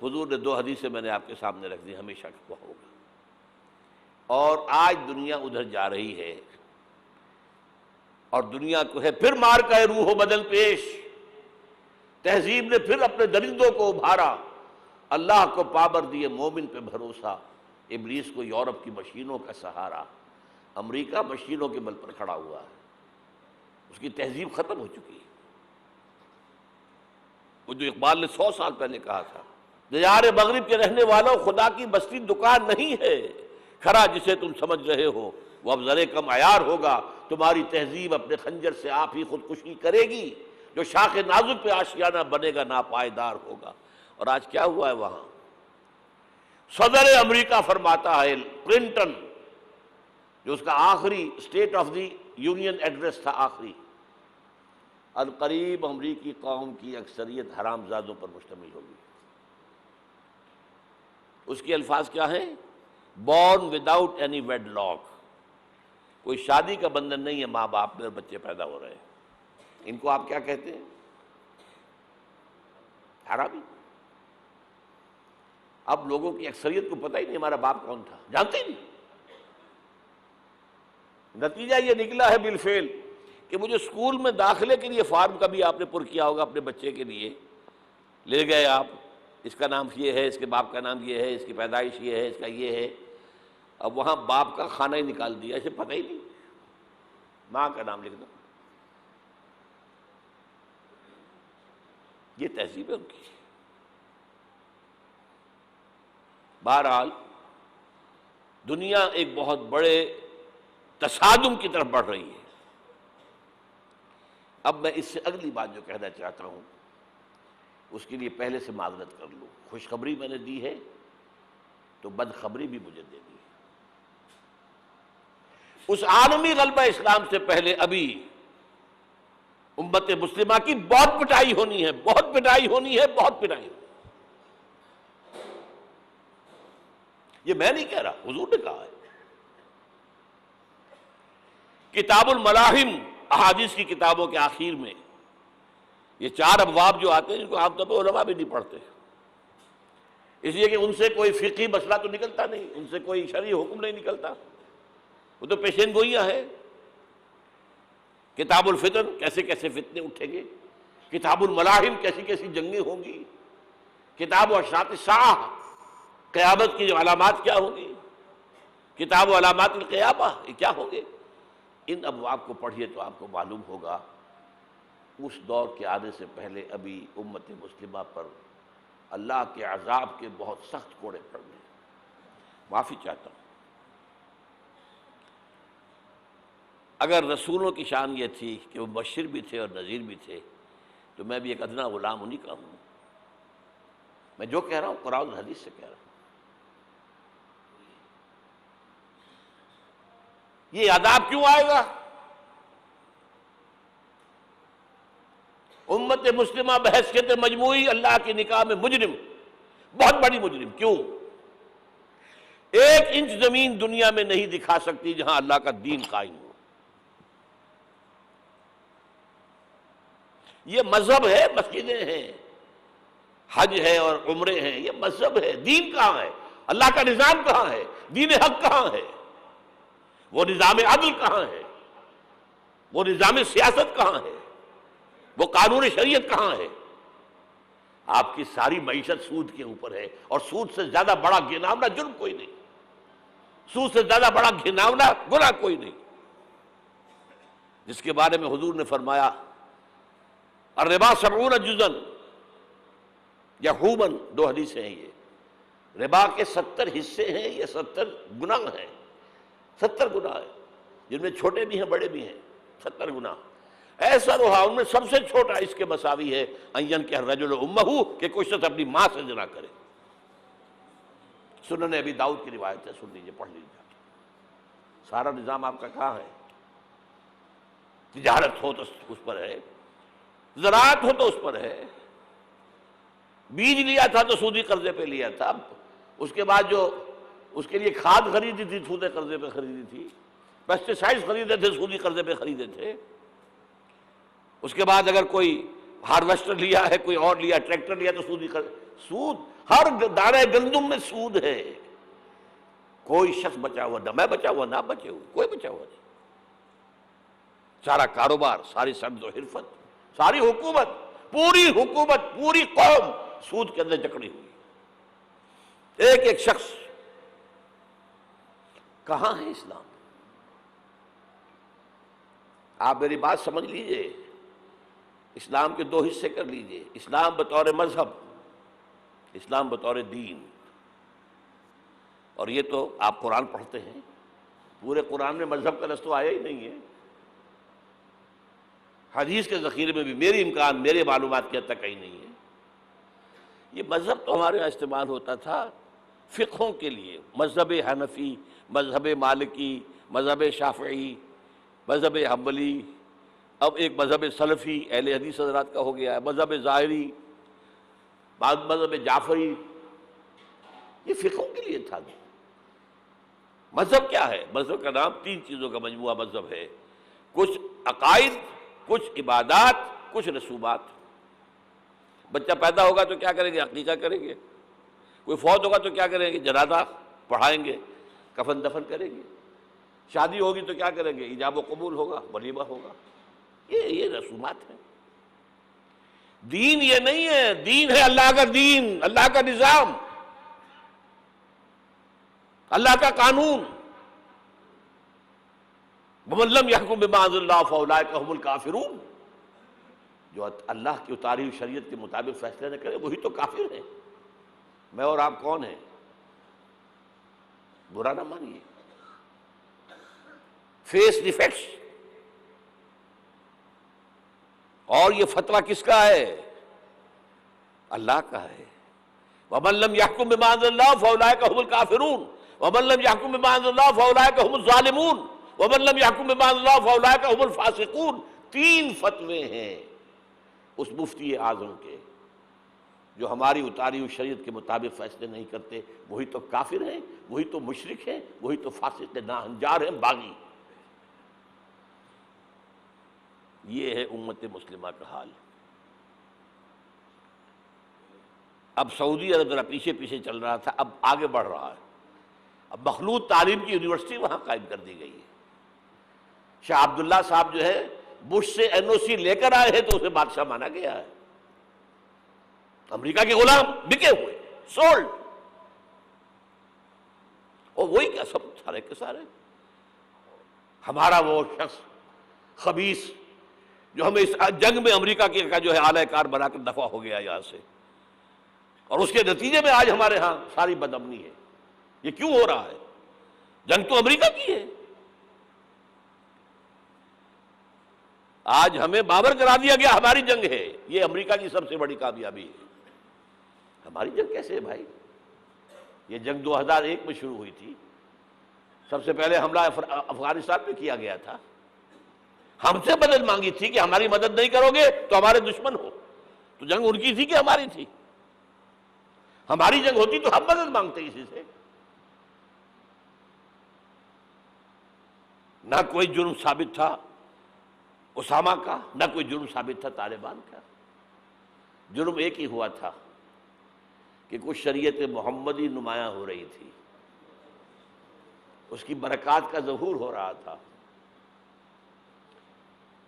S1: حضور نے 2 حدیثیں میں نے آپ کے سامنے رکھ دی، ہمیشہ کو ہوگا۔ اور آج دنیا ادھر جا رہی ہے، اور دنیا کو ہے پھر مار کا روح و بدل پیش، تہذیب نے پھر اپنے درندوں کو ابھارا، اللہ کو پابر دیے مومن پہ بھروسہ، ابلیس کو یورپ کی مشینوں کا سہارا۔ امریکہ مشینوں کے بل پر کھڑا ہوا ہے، اس کی تہذیب ختم ہو چکی ہے۔ وہ جو اقبال نے 100 سال پہلے کہا تھا، دیار مغرب کے رہنے والوں خدا کی بستی دکان نہیں ہے، کھرا جسے تم سمجھ رہے ہو وہ اب ذرے کم عیار ہوگا، تمہاری تہذیب اپنے خنجر سے آپ ہی خودکشی کرے گی، جو شاخ نازک پہ آشیانہ بنے گا ناپائیدار ہوگا۔ اور آج کیا ہوا ہے وہاں؟ صدر امریکہ فرماتا ہے، کلنٹن، جو اس کا آخری state of the union address تھا آخری، القریب امریکی قوم کی اکثریت حرام زادوں پر مشتمل ہوگی۔ اس کے الفاظ کیا ہیں؟ Born without any wedlock, کوئی شادی کا بندھن نہیں ہے ماں باپ میں اور بچے پیدا ہو رہے ہیں۔ ان کو آپ کیا کہتے ہیں؟ حرامی۔ اب لوگوں کی اکثریت کو پتہ ہی نہیں ہمارا باپ کون تھا، جانتے ہی نہیں۔ نتیجہ یہ نکلا ہے بالفعل کہ مجھے اسکول میں داخلے کے لیے فارم کبھی آپ نے پر کیا ہوگا اپنے بچے کے لیے، لے گئے آپ، اس کا نام یہ ہے، اس کے باپ کا نام یہ ہے، اس کی پیدائش یہ ہے، اس کا یہ ہے، اب وہاں باپ کا خانہ ہی نکال دیا، اسے پتہ ہی نہیں، ماں کا نام لکھ دو۔ یہ تہذیب ہے ان کی۔ بہرحال دنیا ایک بہت بڑے تصادم کی طرف بڑھ رہی ہے۔ اب میں اس سے اگلی بات جو کہنا چاہتا ہوں اس کے لیے پہلے سے معذرت کر لوں۔ خوشخبری میں نے دی ہے تو بدخبری بھی مجھے دے دی ہے۔ اس عالمی غلبہ اسلام سے پہلے ابھی امت مسلمہ کی بہت پٹائی ہونی ہے، بہت پٹائی ہونی ہے، بہت پٹائی ہونی ہے۔ یہ میں نہیں کہہ رہا، حضور نے کہا ہے۔ کتاب الملاحم احادیث کی کتابوں کے آخر میں یہ 4 ابواب جو آتے ہیں جن کو عام طور پہ علماء بھی نہیں پڑھتے، اس لیے کہ ان سے کوئی فقہی مسئلہ تو نکلتا نہیں، ان سے کوئی شرعی حکم نہیں نکلتا، وہ تو پیشین گوئیاں ہیں۔ کتاب الفتن کیسے کیسے فتنے اٹھیں گے، کتاب الملاحم کیسی کیسی جنگیں ہوں گی، کتاب اشراط الساعہ قیامت کی جو علامات کیا ہوں گی، کتاب علامات القیامہ یہ کیا ہوں گے، ان ابواب کو پڑھیے تو آپ کو معلوم ہوگا اس دور کے آنے سے پہلے ابھی امت مسلمہ پر اللہ کے عذاب کے بہت سخت کوڑے پڑ گئے۔ معافی چاہتا ہوں، اگر رسولوں کی شان یہ تھی کہ وہ مبشر بھی تھے اور نذیر بھی تھے تو میں بھی ایک ادنا غلام انہی کا ہوں۔ میں جو کہہ رہا ہوں قرآن اور حدیث سے کہہ رہا ہوں۔ یہ عذاب کیوں آئے گا؟ امت مسلمہ بحیثیت مجموعی اللہ کی نگاہ میں مجرم، بہت بڑی مجرم۔ کیوں؟ 1 انچ زمین دنیا میں نہیں دکھا سکتی جہاں اللہ کا دین قائم ہو۔ یہ مذہب ہے، مسجدیں ہیں، حج ہے اور عمرے ہیں، یہ مذہب ہے۔ دین کہاں ہے؟ اللہ کا نظام کہاں ہے؟ دین حق کہاں ہے؟ وہ نظام عدل کہاں ہے؟ وہ نظام سیاست کہاں ہے؟ وہ قانون شریعت کہاں ہے؟ آپ کی ساری معیشت سود کے اوپر ہے، اور سود سے زیادہ بڑا گھناؤنا جرم کوئی نہیں، سود سے زیادہ بڑا گھناؤنا گناہ کوئی نہیں، جس کے بارے میں حضور نے فرمایا الربا 70 جزءً یحوماً، 2 حدیثیں ہیں یہ، ربا کے 70 حصے ہیں، یہ 70 گناہ ہیں، 70 گناہ ہیں، جن میں چھوٹے بھی ہیں بڑے بھی ہیں، 70 گناہ۔ ایسا رہا ان میں سب سے چھوٹا اس کے مساوی ہے ان کہ الرجل امہ، کہ کوئی شخص اپنی ماں سے زنا کرے۔ سنن ابی داؤد کی روایت ہے، سن لیجیے، پڑھ لیجیے۔ سارا نظام آپ کا کہاں ہے؟ تجارت ہو تو اس پر ہے، زراعت ہو تو اس پر ہے، بیج لیا تھا تو سودی قرضے پہ لیا تھا، اس کے بعد جو اس کے لیے کھاد خریدی تھی سودی قرضے پہ خریدی تھی، پیسٹی سائڈز خریدے تھے سودی قرضے پہ خریدے تھے، اس کے بعد اگر کوئی ہارویسٹر لیا ہے، کوئی اور لیا، ٹریکٹر لیا تو سودی قرض، سود ہر دانے گندم میں سود ہے۔ کوئی شخص بچا ہوا نہ، میں بچا ہوا نہ بچے ہوئے، کوئی بچا ہوا نہیں۔ سارا کاروبار، ساری سمت و حرفت، ساری حکومت، پوری حکومت، پوری قوم سود کے اندر جکڑی ہوئی۔ ایک ایک شخص، کہاں ہے اسلام؟ آپ میری بات سمجھ لیجئے، اسلام کے 2 حصے کر لیجئے، اسلام بطور مذہب، اسلام بطور دین۔ اور یہ تو آپ قرآن پڑھتے ہیں، پورے قرآن میں مذہب کا لفظ تو آیا ہی نہیں ہے۔ حدیث کے ذخیرے میں بھی میری امکان، میرے معلومات کی حد تک کہیں نہیں ہے۔ یہ مذہب تو ہمارے یہاں استعمال ہوتا تھا فقہوں کے لیے، مذہب حنفی، مذہب مالکی، مذہب شافعی، مذہب حنبلی، اب ایک مذہب سلفی اہل حدیث حضرات کا ہو گیا ہے، مذہب ظاہری، مذہب جعفری، یہ فقہوں کے لیے تھا۔ مذہب کیا ہے؟ مذہب کا نام 3 چیزوں کا مجموعہ مذہب ہے، کچھ عقائد، کچھ عبادات، کچھ رسومات۔ بچہ پیدا ہوگا تو کیا کریں گے؟ عقیقہ کریں گے۔ کوئی فوت ہوگا تو کیا کریں گے؟ جنازہ پڑھائیں گے، کفن دفن کریں گے۔ شادی ہوگی تو کیا کریں گے؟ ایجاب و قبول ہوگا، ولیمہ ہوگا۔ یہ رسومات ہیں۔ دین یہ نہیں ہے، دین ہے اللہ کا دین، اللہ کا نظام، اللہ کا قانون۔ وَمَن لَّمْ يَحْكُم بِمَا أَنزَلَ اللَّهُ فَأُولَٰئِكَ هُمُ الْكَافِرُونَ۔ جو اللہ کی اتاری ہوئی شریعت کے مطابق فیصلے نہ کرے وہی تو کافر ہیں۔ میں اور آپ کون ہیں؟ برا نہ مانیے۔ فیس دی فیکٹس۔ اور یہ فتویٰ کس کا ہے؟ اللہ کا ہے۔ وَمَن لَّمْ يَحْكُم بِمَا أَنزَلَ اللَّهُ فَأُولَٰئِكَ هُمُ الْكَافِرُونَ وَمَن لَّمْ يَحْكُم بِمَا أَنزَلَ اللَّهُ فَأُولَٰئِكَ هُمُ الظَّالِمُونَ وَمَن لَّمْ يَحْكُم بِمَا أَنزَلَ اللَّهُ فَأُولَٰئِكَ هُمُ الْفَاسِقُونَ۔ تین فتوے ہیں اس مفتی اعظم کے، جو ہماری اتاری ہوئی شریعت کے مطابق فیصلے نہیں کرتے وہی تو کافر ہیں، وہی تو مشرک ہیں، وہی تو فاسق ناہنجار ہیں، باغی۔ یہ ہے امت مسلمہ کا حال۔ اب سعودی عرب ذرا پیچھے پیچھے چل رہا تھا، اب آگے بڑھ رہا ہے۔ اب مخلوط تعلیم کی یونیورسٹی وہاں قائم کر دی گئی ہے۔ شاہ عبداللہ صاحب جو ہے بش سے NOC لے کر آئے ہیں تو اسے بادشاہ مانا گیا ہے۔ امریکہ کے غلام بکے ہوئے، سولڈ۔ اور وہی کیا سب سارے کے سارے ہمارا وہ شخص خبیث جو ہمیں اس جنگ میں امریکہ کا جو ہے اعلی کار بنا کر دفع ہو گیا یہاں سے، اور اس کے نتیجے میں آج ہمارے ہاں ساری بدامنی ہے۔ یہ کیوں ہو رہا ہے؟ جنگ تو امریکہ کی ہے۔ آج ہمیں بابر کرا دیا گیا ہماری جنگ ہے، یہ امریکہ کی سب سے بڑی کامیابی ہے۔ ہماری جنگ کیسے ہے بھائی؟ یہ جنگ 2001 میں شروع ہوئی تھی، سب سے پہلے حملہ افغانستان میں کیا گیا تھا۔ ہم سے مدد مانگی تھی کہ ہماری مدد نہیں کرو گے تو ہمارے دشمن ہو۔ تو جنگ ان کی تھی کہ ہماری تھی؟ ہماری جنگ ہوتی تو ہم مدد مانگتے کسی سے۔ نہ کوئی جرم ثابت تھا اسامہ کا، نہ کوئی جرم ثابت تھا طالبان کا۔ جرم ایک ہی ہوا تھا کہ کچھ شریعت محمدی نمایاں ہو رہی تھی، اس کی برکات کا ظہور ہو رہا تھا۔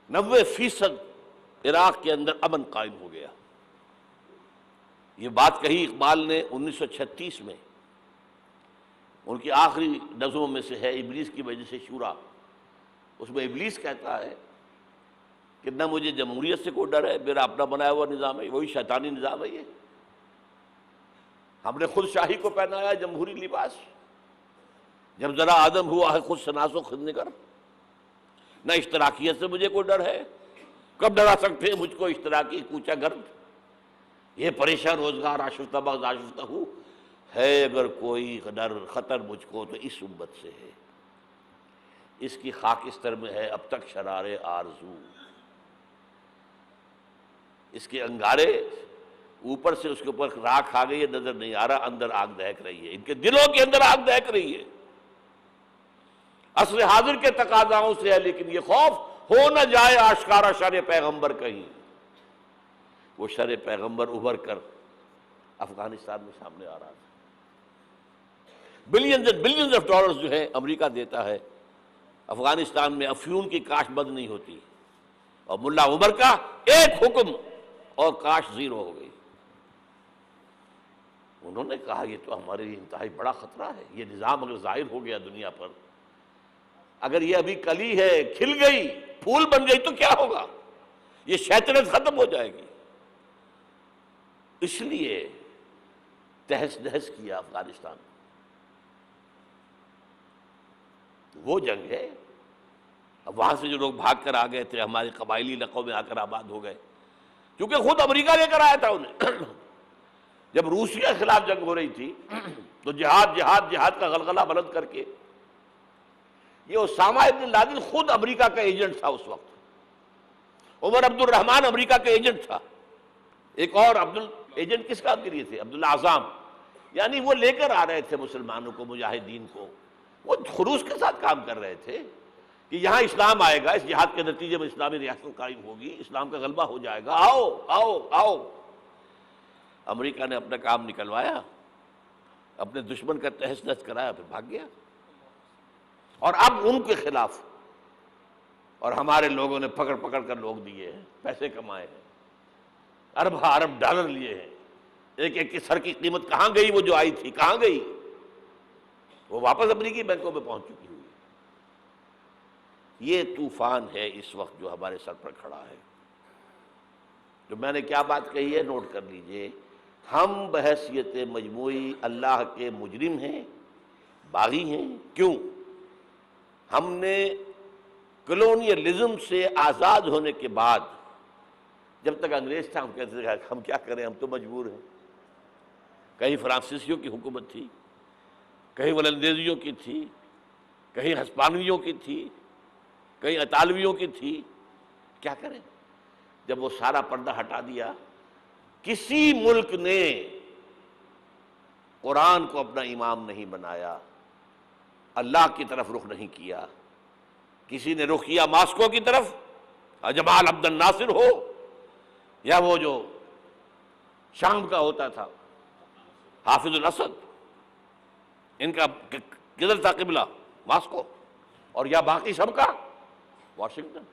S1: 90% عراق کے اندر امن قائم ہو گیا۔ یہ بات کہی اقبال نے 1936 میں، ان کی آخری نظموں میں سے ہے ابلیس کی وجہ سے شورا۔ اس میں ابلیس کہتا ہے کہ نہ مجھے جمہوریت سے کوئی ڈر ہے، میرا اپنا بنایا ہوا نظام ہے، وہی شیطانی نظام ہے یہ۔ ہم نے خود شاہی کو پہنایا جمہوری لباس، جب ذرا آدم ہوا ہے خود شناس و خود نگر۔ نہ اشتراکیت سے مجھے کوئی ڈر ہے، کب ڈرا سکتے ہیں مجھ کو اشتراکی کوچہ گرد؟ یہ پریشان روزگار آشفتہ بغض آشفتہ ہوں ہے، اگر کوئی ڈر خطر مجھ کو تو اس امت سے ہے۔ اس کی خاکستر میں ہے اب تک شرار آرزو، اس کے انگارے اوپر سے اس کے اوپر راکھ آ گئی ہے، نظر نہیں آ رہا، اندر آگ دہک رہی ہے، ان کے دلوں کے اندر آگ دہک رہی ہے۔ عصر حاضر کے تقاضاؤں سے ہے، لیکن یہ خوف ہو نہ جائے آشکارا شر پیغمبر کہیں۔ وہ شر پیغمبر ابھر کر افغانستان میں سامنے آ رہا تھا۔ Billions and billions of dollars جو ہے امریکہ دیتا ہے، افغانستان میں افیون کی کاشت بند نہیں ہوتی، اور ملا عمر کا ایک حکم اور کاشت زیرو ہو گئی۔ انہوں نے کہا یہ تو ہمارے لیے انتہائی بڑا خطرہ ہے، یہ نظام اگر ظاہر ہو گیا دنیا پر، اگر یہ ابھی کلی ہے کھل گئی پھول بن گئی تو کیا ہوگا؟ یہ شیطنت ختم ہو جائے گی۔ اس لیے تہس نہس کیا افغانستان۔ وہ جنگ ہے۔ اب وہاں سے جو لوگ بھاگ کر آ گئے تھے ہمارے قبائلی علاقوں میں آ کر آباد ہو گئے، کیونکہ خود امریکہ لے کر آیا تھا انہیں۔ جب روسیہ کے خلاف جنگ ہو رہی تھی تو جہاد جہاد جہاد کا غلغلہ بلند کر کے، یہ اسامہ ابن لادن خود امریکہ کا ایجنٹ تھا اس وقت، عمر عبد الرحمن امریکہ کا ایجنٹ تھا، ایک اور ایجنٹ کس کام کے لیے تھے؟ عبداللہ اعظم۔ یعنی وہ لے کر آ رہے تھے مسلمانوں کو، مجاہدین کو، وہ خلوص کے ساتھ کام کر رہے تھے کہ یہاں اسلام آئے گا، اس جہاد کے نتیجے میں اسلامی ریاست قائم ہوگی، اسلام کا غلبہ ہو جائے گا، آؤ آؤ آؤ۔ امریکہ نے اپنا کام نکلوایا، اپنے دشمن کا تہس نہس کرایا، پھر بھاگ گیا۔ اور اب ان کے خلاف، اور ہمارے لوگوں نے پکڑ پکڑ کر لوگ دیے ہیں، پیسے کمائے ہیں، ارب ارب ڈالر لیے ہیں، ایک ایک کی سر کی قیمت کہاں گئی؟ وہ جو آئی تھی کہاں گئی؟ وہ واپس امریکی بینکوں میں پہنچ چکی ہوئی۔ یہ طوفان ہے اس وقت جو ہمارے سر پر کھڑا ہے۔ تو میں نے کیا بات کہی ہے نوٹ کر لیجئے، ہم بحیثیت مجموعی اللہ کے مجرم ہیں، باغی ہیں۔ کیوں؟ ہم نے کلونیلزم سے آزاد ہونے کے بعد، جب تک انگریز تھا ہم کہتے تھے ہم کیا کریں، ہم تو مجبور ہیں۔ کہیں فرانسیسیوں کی حکومت تھی، کہیں ولندیزیوں کی تھی، کہیں ہسپانویوں کی تھی، کہیں اطالویوں کی تھی، کیا کریں؟ جب وہ سارا پردہ ہٹا دیا، کسی ملک نے قرآن کو اپنا امام نہیں بنایا، اللہ کی طرف رخ نہیں کیا۔ کسی نے رخ کیا ماسکو کی طرف، جمال عبد الناصر ہو یا وہ جو شام کا ہوتا تھا حافظ الاسد، ان کا کدھر تھا قبلہ؟ ماسکو، اور یا باقی سب کا واشنگٹن۔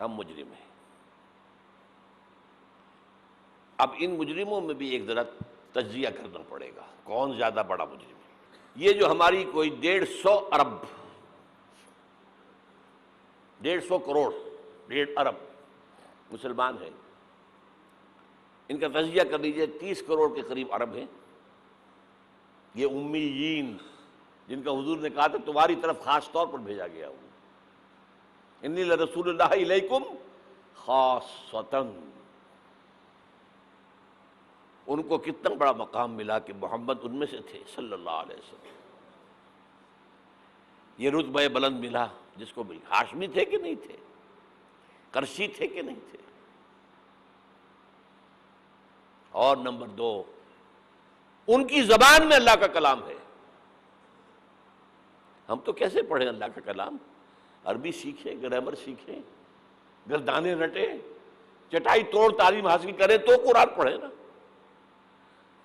S1: ہم مجرم ہیں۔ اب ان مجرموں میں بھی ایک ذرا تجزیہ کرنا پڑے گا، کون زیادہ بڑا مجرم ہے۔ یہ جو ہماری کوئی 150 ارب 150 کروڑ 1.5 ارب مسلمان ہیں، ان کا تجزیہ کر لیجئے، 30 کروڑ کے قریب عرب ہیں۔ یہ امیین جن کا حضور نے کہا تھا تمہاری طرف خاص طور پر بھیجا گیا ہوں، انی لرسول اللہ علیکم خاصۃً۔ ان کو کتنا بڑا مقام ملا کہ محمد ان میں سے تھے صلی اللہ علیہ وسلم۔ یہ رتبہ بلند ملا جس کو بھی، ہاشمی تھے کہ نہیں تھے، قرشی تھے کہ نہیں تھے۔ اور نمبر 2، ان کی زبان میں اللہ کا کلام ہے۔ ہم تو کیسے پڑھیں اللہ کا کلام؟ عربی سیکھیں، گرامر سیکھیں، گردانے رٹیں، چٹائی توڑ تعلیم حاصل کریں تو قرآن پڑھیں نا۔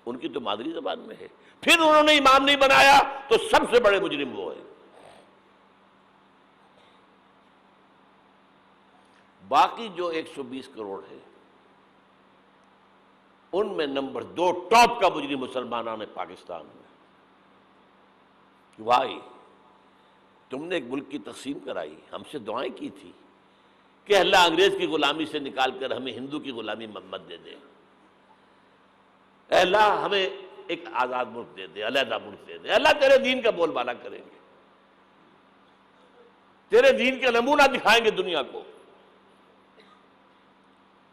S1: ان کی تو مادری زبان میں ہے۔ پھر انہوں نے امام نہیں بنایا تو سب سے بڑے مجرم وہ ہیں۔ باقی جو 120 کروڑ ہے، ان میں نمبر 2 ٹاپ کا مجرم مسلمانوں نے پاکستان میں۔ وائی تم نے ایک ملک کی تقسیم کرائی، ہم سے دعائیں کی تھی کہ اللہ انگریز کی غلامی سے نکال کر ہمیں ہندو کی غلامی مت دے دے، اے اللہ ہمیں ایک آزاد ملک دے دے، علیحدہ ملک دے دے، اللہ تیرے دین کا بول بالا کریں گے، تیرے دین کا نمونہ دکھائیں گے دنیا کو۔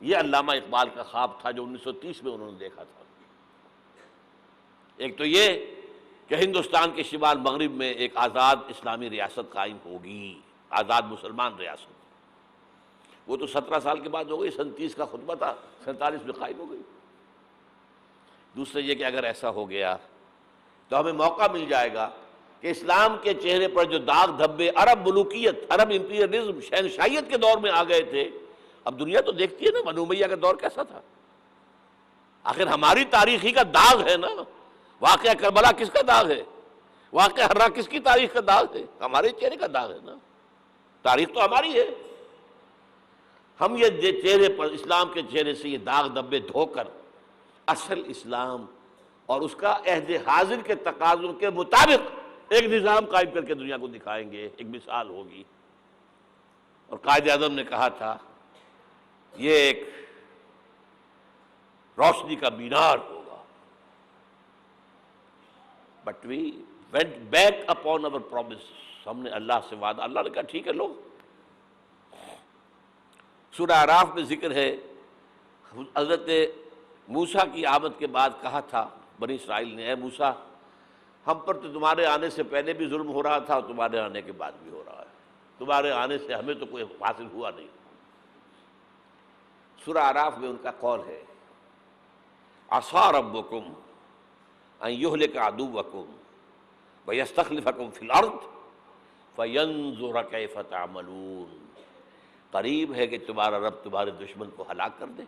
S1: یہ علامہ اقبال کا خواب تھا جو 1930 میں انہوں نے دیکھا تھا۔ ایک تو یہ کہ ہندوستان کے شمال مغرب میں ایک آزاد اسلامی ریاست قائم ہوگی، آزاد مسلمان ریاست۔ وہ تو 17 سال کے بعد ہو گئی، 37 کا خطبہ تھا، 47 میں قائم ہو گئی۔ دوسرے یہ کہ اگر ایسا ہو گیا تو ہمیں موقع مل جائے گا کہ اسلام کے چہرے پر جو داغ دھبے عرب ملوکیت، عرب امپیریلزم، شہنشاہیت کے دور میں آ گئے تھے، اب دنیا تو دیکھتی ہے نا بنو امیہ کا دور کیسا تھا۔ آخر ہماری تاریخی کا داغ ہے نا۔ واقعہ کربلا کس کا داغ ہے؟ واقعہ ہررا کس کی تاریخ کا داغ ہے؟ ہمارے چہرے کا داغ ہے نا۔ تاریخ تو ہماری ہے۔ ہم یہ چہرے پر، اسلام کے چہرے سے یہ داغ دھبے دھو کر اصل اسلام اور اس کا عہد حاضر کے تقاضوں کے مطابق ایک نظام قائم کر کے دنیا کو دکھائیں گے، ایک مثال ہوگی۔ اور قائد اعظم نے کہا تھا یہ ایک روشنی کا مینار ہوگا۔ But we went back upon our promise۔ ہم نے اللہ سے وعدہ، اللہ نے کہا ٹھیک ہے لو۔ سورہ اعراف میں ذکر ہے حضرت موسیٰ کی آمد کے بعد کہا تھا بنی اسرائیل نے، اے موسیٰ ہم پر تو تمہارے آنے سے پہلے بھی ظلم ہو رہا تھا اور تمہارے آنے کے بعد بھی ہو رہا ہے، تمہارے آنے سے ہمیں تو کوئی حاصل ہوا نہیں۔ سورہ اعراف میں ان کا قول ہے عصا ربکم ان یہلک عدوکم ویستخلفکم فی الارض فینظر کیف تعملون۔ قریب ہے کہ تمہارا رب تمہارے دشمن کو ہلاک کر دے،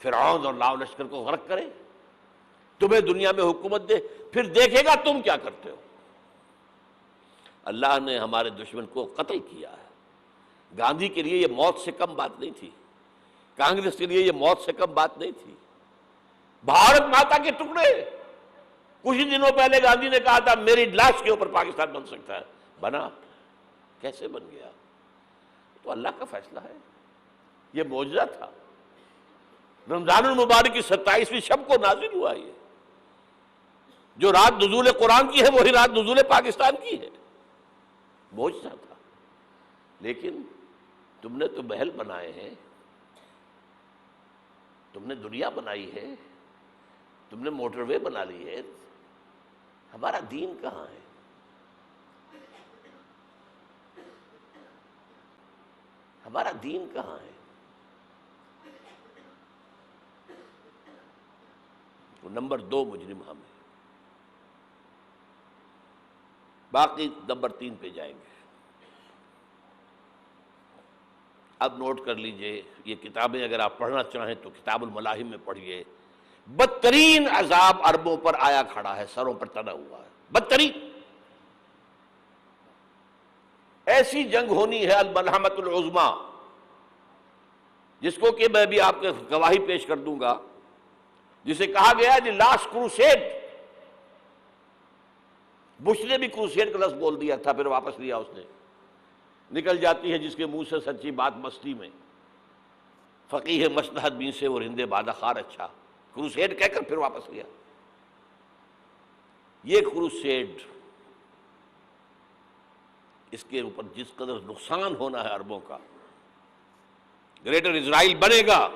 S1: فرعون اور لاؤ لشکر کو غرق کرے، تمہیں دنیا میں حکومت دے، پھر دیکھے گا تم کیا کرتے ہو۔ اللہ نے ہمارے دشمن کو قتل کیا ہے۔ گاندھی کے لیے یہ موت سے کم بات نہیں تھی، کانگریس کے لیے یہ موت سے کم بات نہیں تھی۔ بھارت ماتا کے ٹکڑے، کچھ ہی دنوں پہلے گاندھی نے کہا تھا میری لاش کے اوپر پاکستان بن سکتا ہے، بنا، کیسے بن گیا؟ تو اللہ کا فیصلہ ہے۔ یہ معجزہ تھا. رمضان المبارک کی 27ویں شب کو نازل ہوا. یہ جو رات نزول قرآن کی ہے وہی رات نزول پاکستان کی ہے. معجزہ تھا. لیکن تم نے تو محل بنائے ہیں، تم نے دنیا بنائی ہے، تم نے موٹر وے بنا لی ہے، ہمارا دین کہاں ہے؟ ہمارا دین کہاں ہے؟ نمبر 2 مجرم ہم ہیں. باقی نمبر 3 پہ جائیں گے. اب نوٹ کر لیجئے، یہ کتابیں اگر آپ پڑھنا چاہیں تو کتاب الملاحم میں پڑھیے. بدترین عذاب عربوں پر آیا کھڑا ہے، سروں پر تنا ہوا ہے. بدترین ایسی جنگ ہونی ہے الملحمۃ العظمی، جس کو کہ میں بھی آپ کے گواہی پیش کر دوں گا، جسے کہا گیا ہے دی لاسٹ کروسیڈ. بش نے بھی کروسیڈ کا لفظ بول دیا تھا، پھر واپس لیا اس نے. نکل جاتی ہے جس کے منہ سے سچی بات مستی میں. فقیہ مصلحت بین سے اور ہندے بادہ خار اچھا، کروسیڈ کہہ کر پھر واپس لیا. یہ کروسیڈ، اس کے اوپر جس قدر نقصان ہونا ہے عربوں کا. گریٹر اسرائیل بنے گا،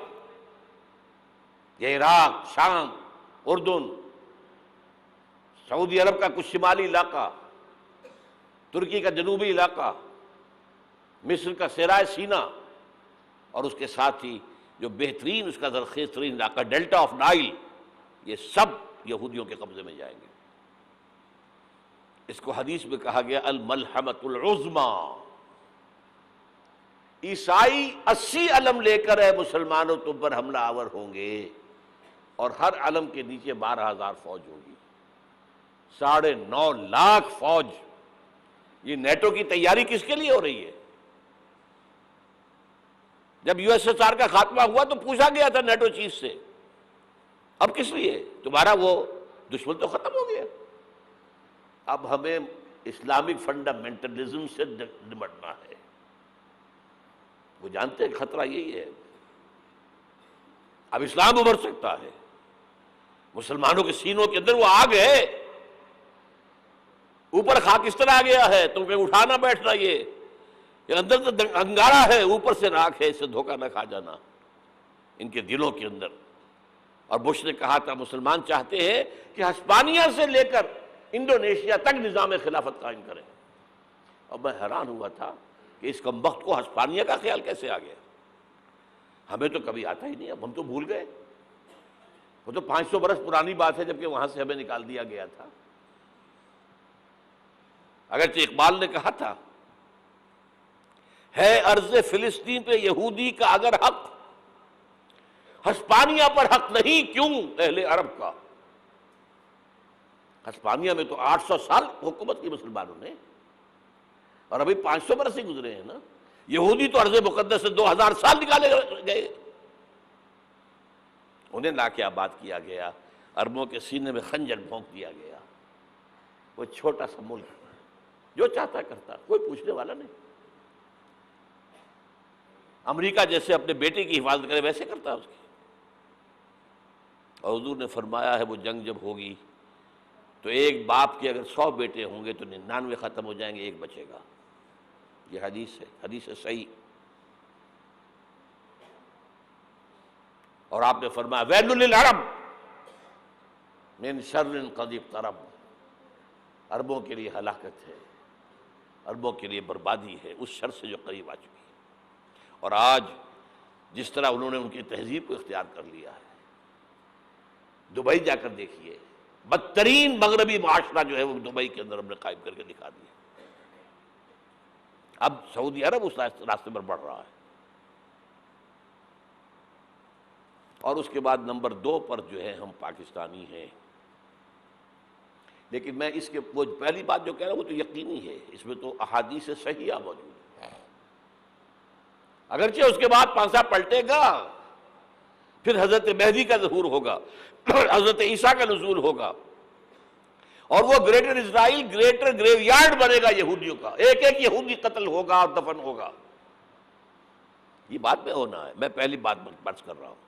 S1: یہ عراق، شام، اردن، سعودی عرب کا کچھ شمالی علاقہ، ترکی کا جنوبی علاقہ، مصر کا صحرائے سینا، اور اس کے ساتھ ہی جو بہترین اس کا زرخیز ترین علاقہ ڈیلٹا آف نائل، یہ سب یہودیوں کے قبضے میں جائیں گے. اس کو حدیث میں کہا گیا الملحمۃ العظمی. عیسائی 80 علم لے کر اے مسلمانوں تم پر حملہ آور ہوں گے، اور ہر علم کے نیچے 12,000 فوج ہوگی. 9.5 لاکھ فوج. یہ نیٹو کی تیاری کس کے لیے ہو رہی ہے؟ جب USSR کا خاتمہ ہوا تو پوچھا گیا تھا نیٹو چیف سے، اب کس لیے؟ تمہارا وہ دشمن تو ختم ہو گیا، اب ہمیں اسلامک فنڈامنٹلزم سے نمٹنا ہے. وہ جانتے ہیں خطرہ یہی ہے. اب اسلام ابھر سکتا ہے. مسلمانوں کے سینوں کے اندر وہ آگ ہے، اوپر خاکستر آ گیا ہے، تم کہیں اٹھانا بیٹھنا. یہ اندر تو انگارہ ہے، اوپر سے راکھ ہے، اس سے دھوکہ نہ کھا جانا ان کے دلوں کے اندر. اور بش نے کہا تھا مسلمان چاہتے ہیں کہ ہسپانیہ سے لے کر انڈونیشیا تک نظام خلافت قائم کریں. اور میں حیران ہوا تھا کہ اس کمبخت کو ہسپانیہ کا خیال کیسے آ گیا. ہمیں تو کبھی آتا ہی نہیں، اب ہم تو بھول گئے. وہ تو 500 برس پرانی بات ہے، جبکہ وہاں سے ہمیں نکال دیا گیا تھا. اگرچہ اقبال نے کہا تھا ہے ارض فلسطین پہ یہودی کا اگر حق، ہسپانیہ پر حق نہیں کیوں اہل عرب کا. ہسپانیہ میں تو 800 سال حکومت کی مسلمانوں نے، اور ابھی 500 برس ہی گزرے ہیں نا. یہودی تو ارض مقدس سے 2000 سال نکالے گئے. انہیں لا کے آباد کیا گیا، عربوں کے سینے میں خنجر بھونک دیا گیا. وہ چھوٹا سا ملک جو چاہتا کرتا، کوئی پوچھنے والا نہیں. امریکہ جیسے اپنے بیٹے کی حفاظت کرے ویسے کرتا اس کی. اور حضور نے فرمایا ہے وہ جنگ جب ہوگی تو ایک باپ کے اگر 100 بیٹے ہوں گے تو 99 ختم ہو جائیں گے، ایک بچے گا. یہ حدیث ہے، حدیث ہے صحیح. اور آپ نے فرمایا ویل للعرب من شر قد اقترب. عربوں کے لیے ہلاکت ہے، عربوں کے لیے بربادی ہے اس شر سے جو قریب آ چکی ہے. اور آج جس طرح انہوں نے ان کی تہذیب کو اختیار کر لیا ہے، دبئی جا کر دیکھیے، بدترین مغربی معاشرہ جو ہے وہ دبئی کے اندر ہم نے قائم کر کے دکھا دیا. اب سعودی عرب اس راستے پر بڑھ رہا ہے. اور اس کے بعد نمبر 2 پر جو ہے ہم پاکستانی ہیں. لیکن میں اس کے وہ پہلی بات جو کہہ رہا ہوں وہ تو یقینی ہے، اس میں تو احادیث صحیحہ موجود ہے. اگرچہ اس کے بعد پانسا پلٹے گا، پھر حضرت مہدی کا ظہور ہوگا، حضرت عیسیٰ کا نزول ہوگا، اور وہ گریٹر اسرائیل گریٹر گریو یارڈ بنے گا یہودیوں کا. ایک ایک یہودی قتل ہوگا اور دفن ہوگا. یہ بعد میں ہونا ہے، میں پہلی بات بات کر رہا ہوں۔